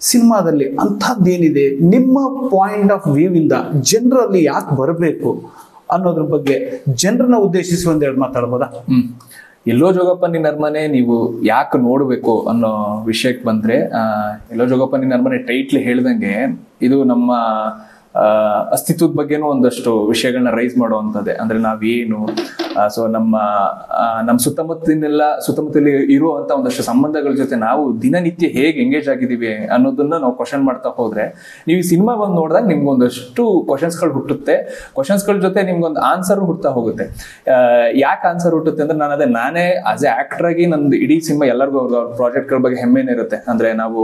ಸಿನಿಮಾದಲ್ಲಿ ಅಂಥದ್ದೇನಿದೆ, ನಿಮ್ಮ ಪಾಯಿಂಟ್ ಆಫ್ ವ್ಯೂ ಇಂದ ಜನರಲ್ಲಿ ಯಾಕೆ ಬರಬೇಕು ಅನ್ನೋದ್ರ ಬಗ್ಗೆ ಜನರನ್ನ ಉದ್ದೇಶಿಸಿ ಒಂದೆರಡು ಮಾತಾಡ್ಬೋದಾ? ಎಲ್ಲೋ ಜೋಗಪ್ಪ ನಿನ್ನ ಅರಮನೆ ನೀವು ಯಾಕೆ ನೋಡ್ಬೇಕು ಅನ್ನೋ ವಿಷಯಕ್ಕೆ ಬಂದ್ರೆ, ಎಲ್ಲೋ ಜೋಗಪ್ಪ ನಿನ್ನ ಅರಮನೆ ಟೈಟ್ಲ್ ಹೇಳ್ದಂಗೆ ಇದು ನಮ್ಮ ಅಸ್ತಿತ್ವದ ಬಗ್ಗೆನೂ ಒಂದಷ್ಟು ವಿಷಯಗಳನ್ನ ರೈಸ್ ಮಾಡುವಂಥದ್ದೇ. ಅಂದ್ರೆ ನಾವೇನು, ಸೊ ನಮ್ಮ ಸುತ್ತಮುತ್ತಲಿ ಇರುವಂತ ಒಂದಷ್ಟು ಸಂಬಂಧಗಳ ಜೊತೆ ನಾವು ದಿನನಿತ್ಯ ಹೇಗೆ ಎಂಗೇಜ್ ಆಗಿದ್ದೀವಿ ಅನ್ನೋದನ್ನ ನಾವು ಕ್ವಶನ್ ಮಾಡ್ತಾ ಹೋದ್ರೆ, ನೀವು ಈ ಸಿನಿಮಾ ಬಂದು ನೋಡಿದಾಗ ನಿಮ್ಗೊಂದಷ್ಟು ಕ್ವಶನ್ಸ್ಗಳು ಹುಟ್ಟುತ್ತೆ. ಕ್ವಶನ್ಸ್ಗಳ ಜೊತೆ ನಿಮ್ಗೊಂದು ಆನ್ಸರ್ ಹುಡ್ತಾ ಹೋಗುತ್ತೆ. ಯಾಕೆ ಆನ್ಸರ್ ಹುಟ್ಟುತ್ತೆ ಅಂದ್ರೆ, ನಾನೇ ಆಸ್ ಎ ಆಕ್ಟರ್ ಆಗಿ ನಂದು ಇಡೀ ಸಿನಿಮಾ ಎಲ್ಲರಿಗೂ ಅವ್ರ ಪ್ರಾಜೆಕ್ಟ್ಗಳ ಬಗ್ಗೆ ಹೆಮ್ಮೆನೇ ಇರುತ್ತೆ. ಅಂದ್ರೆ ನಾವು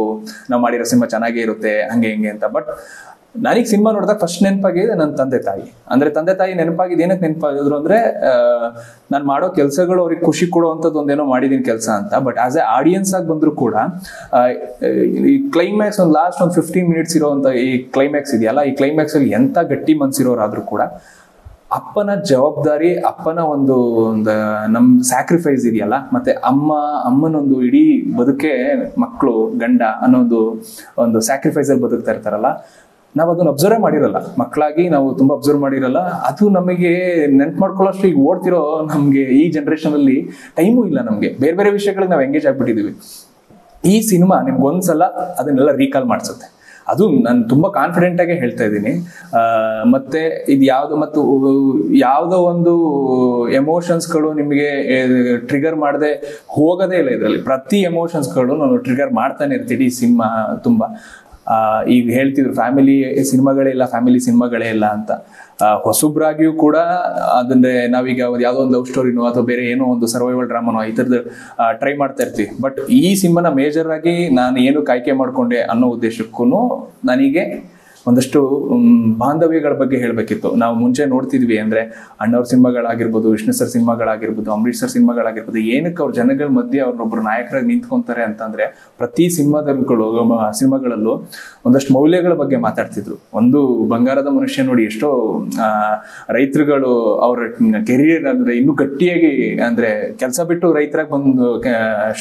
ಮಾಡಿರೋ ಸಿನಿಮಾ ಚೆನ್ನಾಗೇ ಇರುತ್ತೆ ಹಂಗೆ ಹಿಂಗೆ ಅಂತ. ಬಟ್ ನನಗೆ ಸಿನಿಮಾ ನೋಡಿದಾಗ ಫಸ್ಟ್ ನೆನಪಾಗಿದೆ ನನ್ನ ತಂದೆ ತಾಯಿ. ಅಂದ್ರೆ ತಂದೆ ತಾಯಿ ನೆನಪಾಗಿದೆ. ಏನಕ್ಕೆ ನೆನಪಾಗಿದ್ರು ಅಂದ್ರೆ, ನಾನು ಮಾಡೋ ಕೆಲಸಗಳು ಅವ್ರಿಗೆ ಖುಷಿ ಕೊಡುವಂಥದ್ದು ಒಂದೇನೋ ಮಾಡಿದೀನಿ ಕೆಲಸ ಅಂತ. ಬಟ್ ಆಸ್ ಎ ಆಡಿಯನ್ಸ್ ಆಗಿ ಬಂದ್ರು ಕೂಡ ಈ ಕ್ಲೈಮ್ಯಾಕ್ಸ್ ಒಂದು ಲಾಸ್ಟ್ ಒಂದು 15 ಮಿನಿಟ್ಸ್ ಇರೋವಂಥ ಈ ಕ್ಲೈಮ್ಯಾಕ್ಸ್ ಇದೆಯಲ್ಲ, ಈ ಕ್ಲೈಮ್ಯಾಕ್ಸ್ ಅಲ್ಲಿ ಎಂತ ಗಟ್ಟಿ ಮನ್ಸಿರೋರಾದ್ರೂ ಕೂಡ ಅಪ್ಪನ ಜವಾಬ್ದಾರಿ, ಅಪ್ಪನ ಒಂದು ನಮ್ ಸ್ಯಾಕ್ರಿಫೈಸ್ ಇದೆಯಲ್ಲ, ಮತ್ತೆ ಅಮ್ಮನೊಂದು ಇಡೀ ಬದುಕೆ ಮಕ್ಕಳು ಗಂಡ ಅನ್ನೋ ಒಂದು ಸ್ಯಾಕ್ರಿಫೈಸ್ ಅಲ್ಲಿ ಬದುಕ್ತಾ ಇರ್ತಾರಲ್ಲ, ನಾವು ಅದನ್ನ ಅಬ್ಸರ್ವ್ ಮಾಡಿರಲ್ಲ. ಮಕ್ಕಳಾಗಿ ನಾವು ತುಂಬಾ ಅಬ್ಸರ್ವ್ ಮಾಡಿರಲ್ಲ. ಅದು ನಮಗೆ ನೆನ್ಪು ಮಾಡ್ಕೊಳ್ಳೋಷ್ಟು ಈಗ ಓಡ್ತಿರೋ ನಮ್ಗೆ ಈ ಜನರೇಷನ್ ಅಲ್ಲಿ ಟೈಮು ಇಲ್ಲ. ನಮ್ಗೆ ಬೇರೆ ಬೇರೆ ವಿಷಯಗಳಿಗೆ ನಾವು ಎಂಗೇಜ್ ಆಗ್ಬಿಟ್ಟಿದೀವಿ. ಈ ಸಿನಿಮಾ ನಿಮ್ಗೆ ಒಂದ್ಸಲ ಅದನ್ನೆಲ್ಲ ರೀಕಾಲ್ ಮಾಡಿಸುತ್ತೆ. ಅದು ನಾನು ತುಂಬಾ ಕಾನ್ಫಿಡೆಂಟ್ ಆಗಿ ಹೇಳ್ತಾ ಇದ್ದೀನಿ. ಮತ್ತೆ ಇದು ಯಾವುದೋ ಒಂದು ಎಮೋಷನ್ಸ್ಗಳು ನಿಮಗೆ ಟ್ರಿಗರ್ ಮಾಡದೆ ಹೋಗೋದೇ ಇಲ್ಲ. ಇದರಲ್ಲಿ ಪ್ರತಿ ಎಮೋಷನ್ಸ್ಗಳು ನಾನು ಟ್ರಿಗರ್ ಮಾಡ್ತಾನೆ ಇರ್ತೀನಿ ಈ ಸಿನಿಮಾ ತುಂಬಾ. ಈಗ ಹೇಳ್ತಿದ್ರು ಫ್ಯಾಮಿಲಿ ಸಿನಿಮಾಗಳೇ ಇಲ್ಲ ಅಂತ. ಹೊಸಬ್ರಾಗಿಯೂ ಕೂಡ ಅದನ್ನೇ ನಾವೀಗ ಯಾವುದೋ ಒಂದು ಲವ್ ಸ್ಟೋರಿನೋ ಅಥವಾ ಬೇರೆ ಏನೋ ಒಂದು ಸರ್ವೈವಲ್ ಡ್ರಾಮಾನೋ ಈ ಥರದ್ದು ಟ್ರೈ ಮಾಡ್ತಾ ಇರ್ತೀವಿ. ಬಟ್ ಈ ಸಿನಿಮಾನ ಮೇಜರ್ ಆಗಿ ನಾನು ಏನು ಆಯ್ಕೆ ಮಾಡ್ಕೊಂಡೆ ಅನ್ನೋ ಉದ್ದೇಶಕ್ಕೂ ನನಗೆ ಒಂದಷ್ಟು ಬಾಂಧವ್ಯಗಳ ಬಗ್ಗೆ ಹೇಳಬೇಕಿತ್ತು. ನಾವು ಮುಂಚೆ ನೋಡ್ತಿದ್ವಿ ಅಂದ್ರೆ ಅಣ್ಣವ್ರ ಸಿನಿಮಾಗಳಾಗಿರ್ಬೋದು, ವಿಷ್ಣು ಸರ್ ಸಿನಿಮಾಗಳಾಗಿರ್ಬೋದು, ಅಂಬರೀಶ್ ಸರ್ ಸಿನಿಮಾಗಳಾಗಿರ್ಬೋದು, ಏನಕ್ಕೆ ಅವ್ರ ಜನಗಳ ಮಧ್ಯೆ ಅವ್ರನ್ನೊಬ್ರು ನಾಯಕರಾಗಿ ನಿಂತ್ಕೊಂತಾರೆ ಅಂತಂದ್ರೆ, ಪ್ರತಿ ಸಿನಿಮಾಗಳಲ್ಲೂ ಒಂದಷ್ಟು ಮೌಲ್ಯಗಳ ಬಗ್ಗೆ ಮಾತಾಡ್ತಿದ್ರು. ಒಂದು ಬಂಗಾರದ ಮನುಷ್ಯ ನೋಡಿ, ಎಷ್ಟೋ ರೈತರುಗಳು ಅವ್ರ ಕೆರಿಯರ್ ಅಂದ್ರೆ ಇನ್ನೂ ಗಟ್ಟಿಯಾಗಿ ಅಂದ್ರೆ ಕೆಲಸ ಬಿಟ್ಟು ರೈತರಾಗಿ ಬಂದು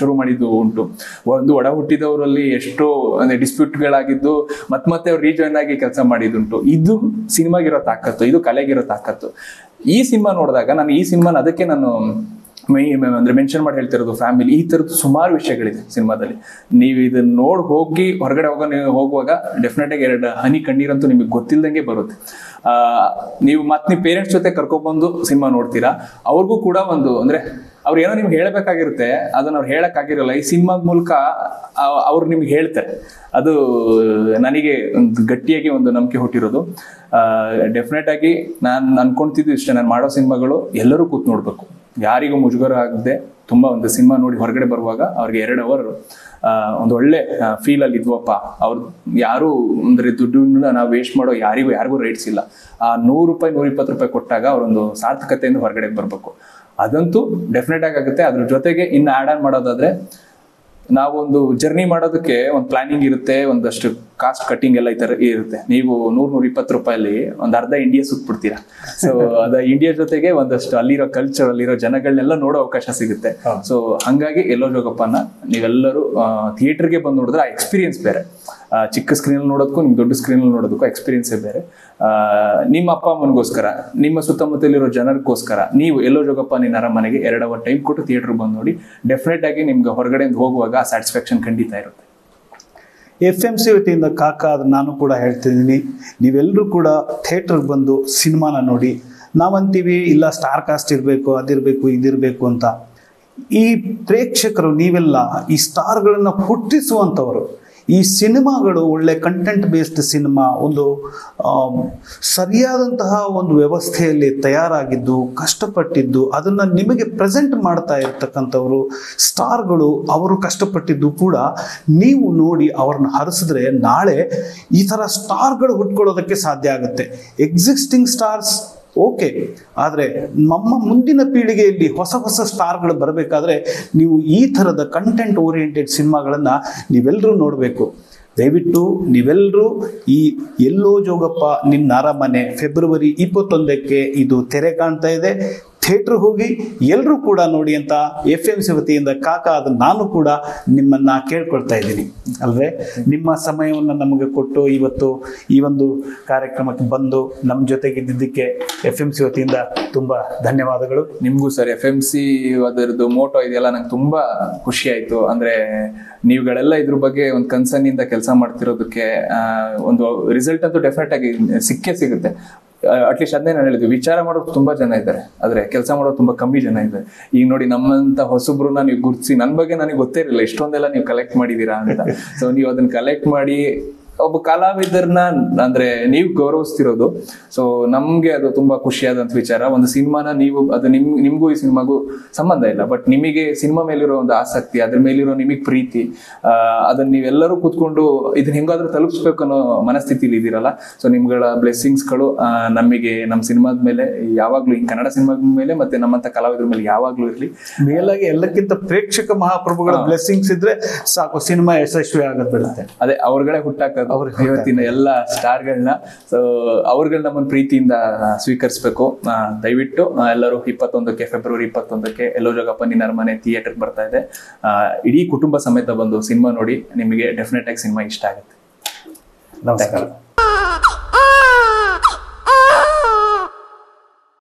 ಶುರು ಮಾಡಿದ್ದು ಉಂಟು. ಒಂದು ಒಡ ಹುಟ್ಟಿದವರಲ್ಲಿ ಎಷ್ಟೋ ಅಂದ್ರೆ ಡಿಸ್ಪ್ಯೂಟ್ಗಳಾಗಿದ್ದು ಮತ್ತೆ ಅವ್ರು ರೀಜಾಯ್ನ್ ಆಗಿ ಕೆಲಸ ಮಾಡಿದುಂಟು. ಇದು ಸಿನಿಮಾಗಿರೋ ತಾಕತ್ತು, ಇದು ಕಲೆಗಿರೋ ತಾಕತ್ತು. ಈ ಸಿನಿಮಾ ನೋಡಿದಾಗ ನಾನು ಈ ಸಿನಿಮಾನ ಅದಕ್ಕೆ ನಾನು ಅಂದ್ರೆ ಮೆನ್ಷನ್ ಮಾಡಿ ಹೇಳ್ತಿರೋದು, ಫ್ಯಾಮಿಲಿ ಈ ತರದ್ದು ಸುಮಾರು ವಿಷಯಗಳಿದೆ ಸಿನಿಮಾದಲ್ಲಿ. ನೀವು ಇದನ್ನ ಹೋಗಿ ಹೊರಗಡೆ ಹೋಗುವಾಗ ಡೆಫಿನೆಟ್ ಆಗಿ 2 ಹನಿ ಕಣ್ಣೀರಂತೂ ನಿಮಗೆ ಗೊತ್ತಿಲ್ದಂಗೆ ಬರುತ್ತೆ. ನೀವು ಪೇರೆಂಟ್ಸ್ ಜೊತೆ ಕರ್ಕೊಬಂದು ಸಿನಿಮಾ ನೋಡ್ತೀರಾ, ಅವ್ರಿಗೂ ಕೂಡ ಒಂದು ಅಂದ್ರೆ ಅವ್ರು ಏನೋ ನಿಮ್ಗೆ ಹೇಳಬೇಕಾಗಿರುತ್ತೆ, ಅದನ್ನ ಅವ್ರು ಹೇಳಕ್ಕಾಗಿರಲ್ಲ. ಈ ಸಿನಿಮಾ ಮೂಲಕ ಅವ್ರು ನಿಮ್ಗೆ ಹೇಳ್ತಾರೆ. ಅದು ನನಗೆ ಒಂದು ಗಟ್ಟಿಯಾಗಿ ಒಂದು ನಂಬಿಕೆ ಹುಟ್ಟಿರೋದು. ಡೆಫಿನೆಟ್ ಆಗಿ ನಾನು ಅನ್ಕೊಂತಿದ್ದು ಇಷ್ಟೇ, ನಾನು ಮಾಡೋ ಸಿನಿಮಾಗಳು ಎಲ್ಲರೂ ಕೂತ್ ನೋಡ್ಬೇಕು, ಯಾರಿಗೂ ಮುಜುಗರ ಆಗದೆ ತುಂಬ ಒಂದು ಸಿನಿಮಾ ನೋಡಿ ಹೊರಗಡೆ ಬರುವಾಗ ಅವ್ರಿಗೆ 2 ಅವರ್ ಒಂದು ಒಳ್ಳೆ ಫೀಲ್ ಅಲ್ಲಿ ಇದ್ವಪ್ಪ. ಅವ್ರು ಯಾರು ಅಂದ್ರೆ ದುಡ್ಡನ್ನ ನಾವು ವೇಸ್ಟ್ ಮಾಡೋ ಯಾರಿಗೂ ರೈಟ್ಸ್ ಇಲ್ಲ. ಆ 100 ರೂಪಾಯಿ 120 ರೂಪಾಯಿ ಕೊಟ್ಟಾಗ ಅವರೊಂದು ಸಾರ್ಥಕತೆಯಿಂದ ಹೊರಗಡೆ ಬರ್ಬೇಕು. ಅದಂತೂ ಡೆಫಿನೆಟ್ ಆಗುತ್ತೆ. ಅದ್ರ ಜೊತೆಗೆ ಇನ್ನು ಆಡ್ ಆನ್ ಮಾಡೋದಾದ್ರೆ, ನಾವೊಂದು ಜರ್ನಿ ಮಾಡೋದಕ್ಕೆ ಒಂದು ಪ್ಲಾನಿಂಗ್ ಇರುತ್ತೆ, ಒಂದಷ್ಟು ಕಾಸ್ಟ್ ಕಟ್ಟಿಂಗ್ ಎಲ್ಲ ಈ ತರ ಇರುತ್ತೆ. ನೀವು 100-120 ರೂಪಾಯಲ್ಲಿ ಒಂದು ಅರ್ಧ ಇಂಡಿಯಾ ಸುತ್ಬಿಡ್ತೀರಾ. ಸೊ ಅದ ಇಂಡಿಯಾ ಜೊತೆಗೆ ಒಂದಷ್ಟು ಅಲ್ಲಿರೋ ಕಲ್ಚರ್, ಅಲ್ಲಿರೋ ಜನಗಳನ್ನೆಲ್ಲ ನೋಡೋ ಅವಕಾಶ ಸಿಗುತ್ತೆ. ಸೊ ಹಂಗಾಗಿ ಎಲ್ಲೋ ಜೋಗಪ್ಪನ ನೀವೆಲ್ಲರೂ ಥಿಯೇಟರ್ಗೆ ಬಂದು ನೋಡಿದ್ರೆ ಆ ಎಕ್ಸ್ಪೀರಿಯನ್ಸ್ ಬೇರೆ. ಚಿಕ್ಕ ಸ್ಕ್ರೀನ್ ನೋಡೋದಕ್ಕೂ ನಿಮ್ ದೊಡ್ಡ ಸ್ಕ್ರೀನ್ ನೋಡೋದಕ್ಕೂ ಎಕ್ಸ್ಪೀರಿಯನ್ಸೇ ಬೇರೆ. ನಿಮ್ಮ ಅಪ್ಪ ಅಮ್ಮನಿಗೋಸ್ಕರ, ನಿಮ್ಮ ಸುತ್ತಮುತ್ತಲಿರೋ ಜನರಿಗೋಸ್ಕರ ನೀವು ಎಲ್ಲೋ ಜೋಗಪ್ಪ ನಿನ್ನ ಅರಮನೆಗೆ 2 ಅವರ್ ಟೈಮ್ ಕೊಟ್ಟು ಥಿಯೇಟರ್ ಬಂದು ನೋಡಿ. ಡೆಫಿನೆಟ್ ಆಗಿ ನಿಮ್ಗೆ ಹೊರಗಡೆ ಹೋಗುವಾಗ ಆ ಸ್ಯಾಟಿಸ್ಫ್ಯಾಕ್ಷನ್ ಖಂಡಿತ ಇರುತ್ತೆ. FMC ವತಿಯಿಂದ ಅದು ನಾನು ಕೂಡ ಹೇಳ್ತಿದ್ದೀನಿ, ನೀವೆಲ್ಲರೂ ಕೂಡ ಥಿಯೇಟರ್ಗೆ ಬಂದು ಸಿನಿಮಾನ ನೋಡಿ. ನಾವಂತೀವಿ ಇಲ್ಲ ಸ್ಟಾರ್ ಕಾಸ್ಟ್ ಇರಬೇಕು, ಅದಿರಬೇಕು, ಇದಿರಬೇಕು ಅಂತ. ಈ ಪ್ರೇಕ್ಷಕರು ನೀವೆಲ್ಲ ಈ ಸ್ಟಾರ್ಗಳನ್ನು ಹುಟ್ಟಿಸುವಂಥವರು. ಈ ಸಿನಿಮಾಗಳು ಒಳ್ಳೆ ಕಂಟೆಂಟ್ ಬೇಸ್ಡ್ ಸಿನಿಮಾ, ಒಂದು ಸರಿಯಾದಂತಹ ಒಂದು ವ್ಯವಸ್ಥೆಯಲ್ಲಿ ತಯಾರಾಗಿದ್ದು, ಕಷ್ಟಪಟ್ಟಿದ್ದು, ಅದನ್ನು ನಿಮಗೆ ಪ್ರೆಸೆಂಟ್ ಮಾಡ್ತಾ ಇರ್ತಕ್ಕಂಥವರು ಸ್ಟಾರ್ಗಳು. ಅವರು ಕಷ್ಟಪಟ್ಟಿದ್ದು ಕೂಡ ನೀವು ನೋಡಿ ಅವ್ರನ್ನ ಹರಿಸಿದ್ರೆ ನಾಳೆ ಈ ಥರ ಸ್ಟಾರ್ಗಳು ಹುಟ್ಕೊಳ್ಳೋದಕ್ಕೆ ಸಾಧ್ಯ ಆಗುತ್ತೆ. ಎಕ್ಸಿಸ್ಟಿಂಗ್ ಸ್ಟಾರ್ಸ್ ಓಕೆ, ಆದರೆ ನಮ್ಮ ಮುಂದಿನ ಪೀಳಿಗೆಯಲ್ಲಿ ಹೊಸ ಸ್ಟಾರ್ಗಳು ಬರಬೇಕಾದ್ರೆ ನೀವು ಈ ಥರದ ಕಂಟೆಂಟ್ ಓರಿಯೆಂಟೆಡ್ ಸಿನಿಮಾಗಳನ್ನು ನೀವೆಲ್ಲರೂ ನೋಡಬೇಕು. ದಯವಿಟ್ಟು ನೀವೆಲ್ಲರೂ ಈ ಎಲ್ಲೋ ಜೋಗಪ್ಪ ನಿನ್ನ ಅರಮನೆ ಫೆಬ್ರವರಿ 21ಕ್ಕೆ ಇದು ತೆರೆ ಕಾಣ್ತಾ ಇದೆ. ಥಿಯೇಟರ್ ಹೋಗಿ ಎಲ್ಲರೂ ಕೂಡ ನೋಡಿ ಅಂತ FMC ವತಿಯಿಂದ ಆದ ನಾನು ಕೂಡ ನಿಮ್ಮನ್ನ ಕೇಳ್ಕೊಳ್ತಾ ಇದ್ದೀನಿ ಅಲ್ವೇ. ನಿಮ್ಮ ಸಮಯವನ್ನು ನಮಗೆ ಕೊಟ್ಟು ಇವತ್ತು ಈ ಒಂದು ಕಾರ್ಯಕ್ರಮಕ್ಕೆ ಬಂದು ನಮ್ಮ ಜೊತೆಗಿದ್ದಕ್ಕೆ FMC ವತಿಯಿಂದ ತುಂಬಾ ಧನ್ಯವಾದಗಳು. ನಿಮಗೂ ಸರ್, FMC ಅದರದ್ದು ಮೋಟೋ ಇದೆಯಲ್ಲ, ನಂಗೆ ತುಂಬಾ ಖುಷಿ ಆಯ್ತು. ಅಂದ್ರೆ ನೀವುಗಳೆಲ್ಲ ಇದ್ರ ಬಗ್ಗೆ ಒಂದು ಕನ್ಸರ್ನ್ ಇಂದ ಕೆಲಸ ಮಾಡ್ತಿರೋದಕ್ಕೆ ಒಂದು ರಿಸಲ್ಟ್ ಅಂತೂ ಡೆಫಿನೆಟ್ ಆಗಿ ಸಿಗುತ್ತೆ. ಅಟ್ಲೀಸ್ಟ್ ಅದನ್ನೇ ನಾನು ಹೇಳಿದ್ವಿ, ವಿಚಾರ ಮಾಡೋರು ತುಂಬಾ ಜನ ಇದ್ದಾರೆ, ಆದ್ರೆ ಕೆಲಸ ಮಾಡೋರು ತುಂಬಾ ಕಮ್ಮಿ ಜನ ಇದ್ದಾರೆ. ಈಗ ನೋಡಿ, ನಮ್ಮಂತ ಹೊಸಬ್ರನ್ನ ನೀವು ಗುರುತಿಸಿ, ನನ್ನ ಬಗ್ಗೆ ನನಗೆ ಗೊತ್ತೇ ಇರಲಿಲ್ಲ ಇಷ್ಟೊಂದೆಲ್ಲ ನೀವು ಕಲೆಕ್ಟ್ ಮಾಡಿದೀರಾ ಅಂತ. ಸೊ ನೀವು ಅದನ್ನ ಕಲೆಕ್ಟ್ ಮಾಡಿ ಒಬ್ಬ ಕಲಾವಿದರನ್ನ ಅಂದ್ರೆ ನೀವು ಗೌರವಿಸ್ತಿರೋದು, ಸೊ ನಮ್ಗೆ ಅದು ತುಂಬಾ ಖುಷಿಯಾದಂತ ವಿಚಾರ. ಒಂದು ಸಿನಿಮಾನ ನೀವು ಅದು ನಿಮ್ಗೂ ಈ ಸಿನಿಮಾಗೂ ಸಂಬಂಧ ಇಲ್ಲ, ಬಟ್ ನಿಮಗೆ ಸಿನಿಮಾ ಮೇಲಿರೋ ಒಂದು ಆಸಕ್ತಿ, ಅದ್ರ ಮೇಲಿರೋ ನಿಮಗೆ ಪ್ರೀತಿ, ಅದನ್ನ ನೀವೆಲ್ಲರೂ ಕೂತ್ಕೊಂಡು ಇದನ್ನ ಹೆಂಗಾದ್ರೂ ತಲುಪಿಸ್ಬೇಕು ಅನ್ನೋ ಮನಸ್ಥಿತಿಲಿ ಇದ್ದೀರಲ್ಲ. ಸೊ ನಿಮ್ಗಳ ಬ್ಲೆಸ್ಸಿಂಗ್ಸ್ಗಳು ನಮಗೆ ನಮ್ಮ ಸಿನಿಮಾದ ಮೇಲೆ ಯಾವಾಗ್ಲೂ, ಈ ಕನ್ನಡ ಸಿನಿಮಾದ ಮೇಲೆ ಮತ್ತೆ ನಮ್ಮಂತ ಕಲಾವಿದರ ಮೇಲೆ ಯಾವಾಗ್ಲೂ ಇರ್ಲಿ. ಮೇಲಾಗಿ ಎಲ್ಲಕ್ಕಿಂತ ಪ್ರೇಕ್ಷಕ ಮಹಾಪ್ರಭುಗಳ ಬ್ಲೆಸ್ಸಿಂಗ್ಸ್ ಇದ್ರೆ ಸಾಕು, ಸಿನಿಮಾ ಯಶಸ್ವಿ ಆಗೋದು ಬಿಡುತ್ತೆ. ಅದೇ ಅವ್ರಗಳೇ ಹುಟ್ಟಾಕೋದು ಇವತ್ತಿನ ಎಲ್ಲ ಸ್ಟಾರ್ಗಳನ್ನ. ಸೊ ಅವ್ರಗಳನ್ನ ನಮ್ಮನ್ನ ಪ್ರೀತಿಯಿಂದ ಸ್ವೀಕರಿಸಬೇಕು. ದಯವಿಟ್ಟು ಎಲ್ಲರೂ ಫೆಬ್ರವರಿ 21ಕ್ಕೆ ಎಲ್ಲೋ ಜೋಗಪ್ಪ ನಿನ್ನ ಅರಮನೆ ಥಿಯೇಟರ್ ಬರ್ತಾ ಇದೆ. ಇಡೀ ಕುಟುಂಬ ಸಮೇತ ಬಂದು ಸಿನಿಮಾ ನೋಡಿ, ನಿಮಗೆ ಡೆಫಿನೆಟ್ ಆಗಿ ಸಿನಿಮಾ ಇಷ್ಟ ಆಗುತ್ತೆ. ನಮಸ್ಕಾರ.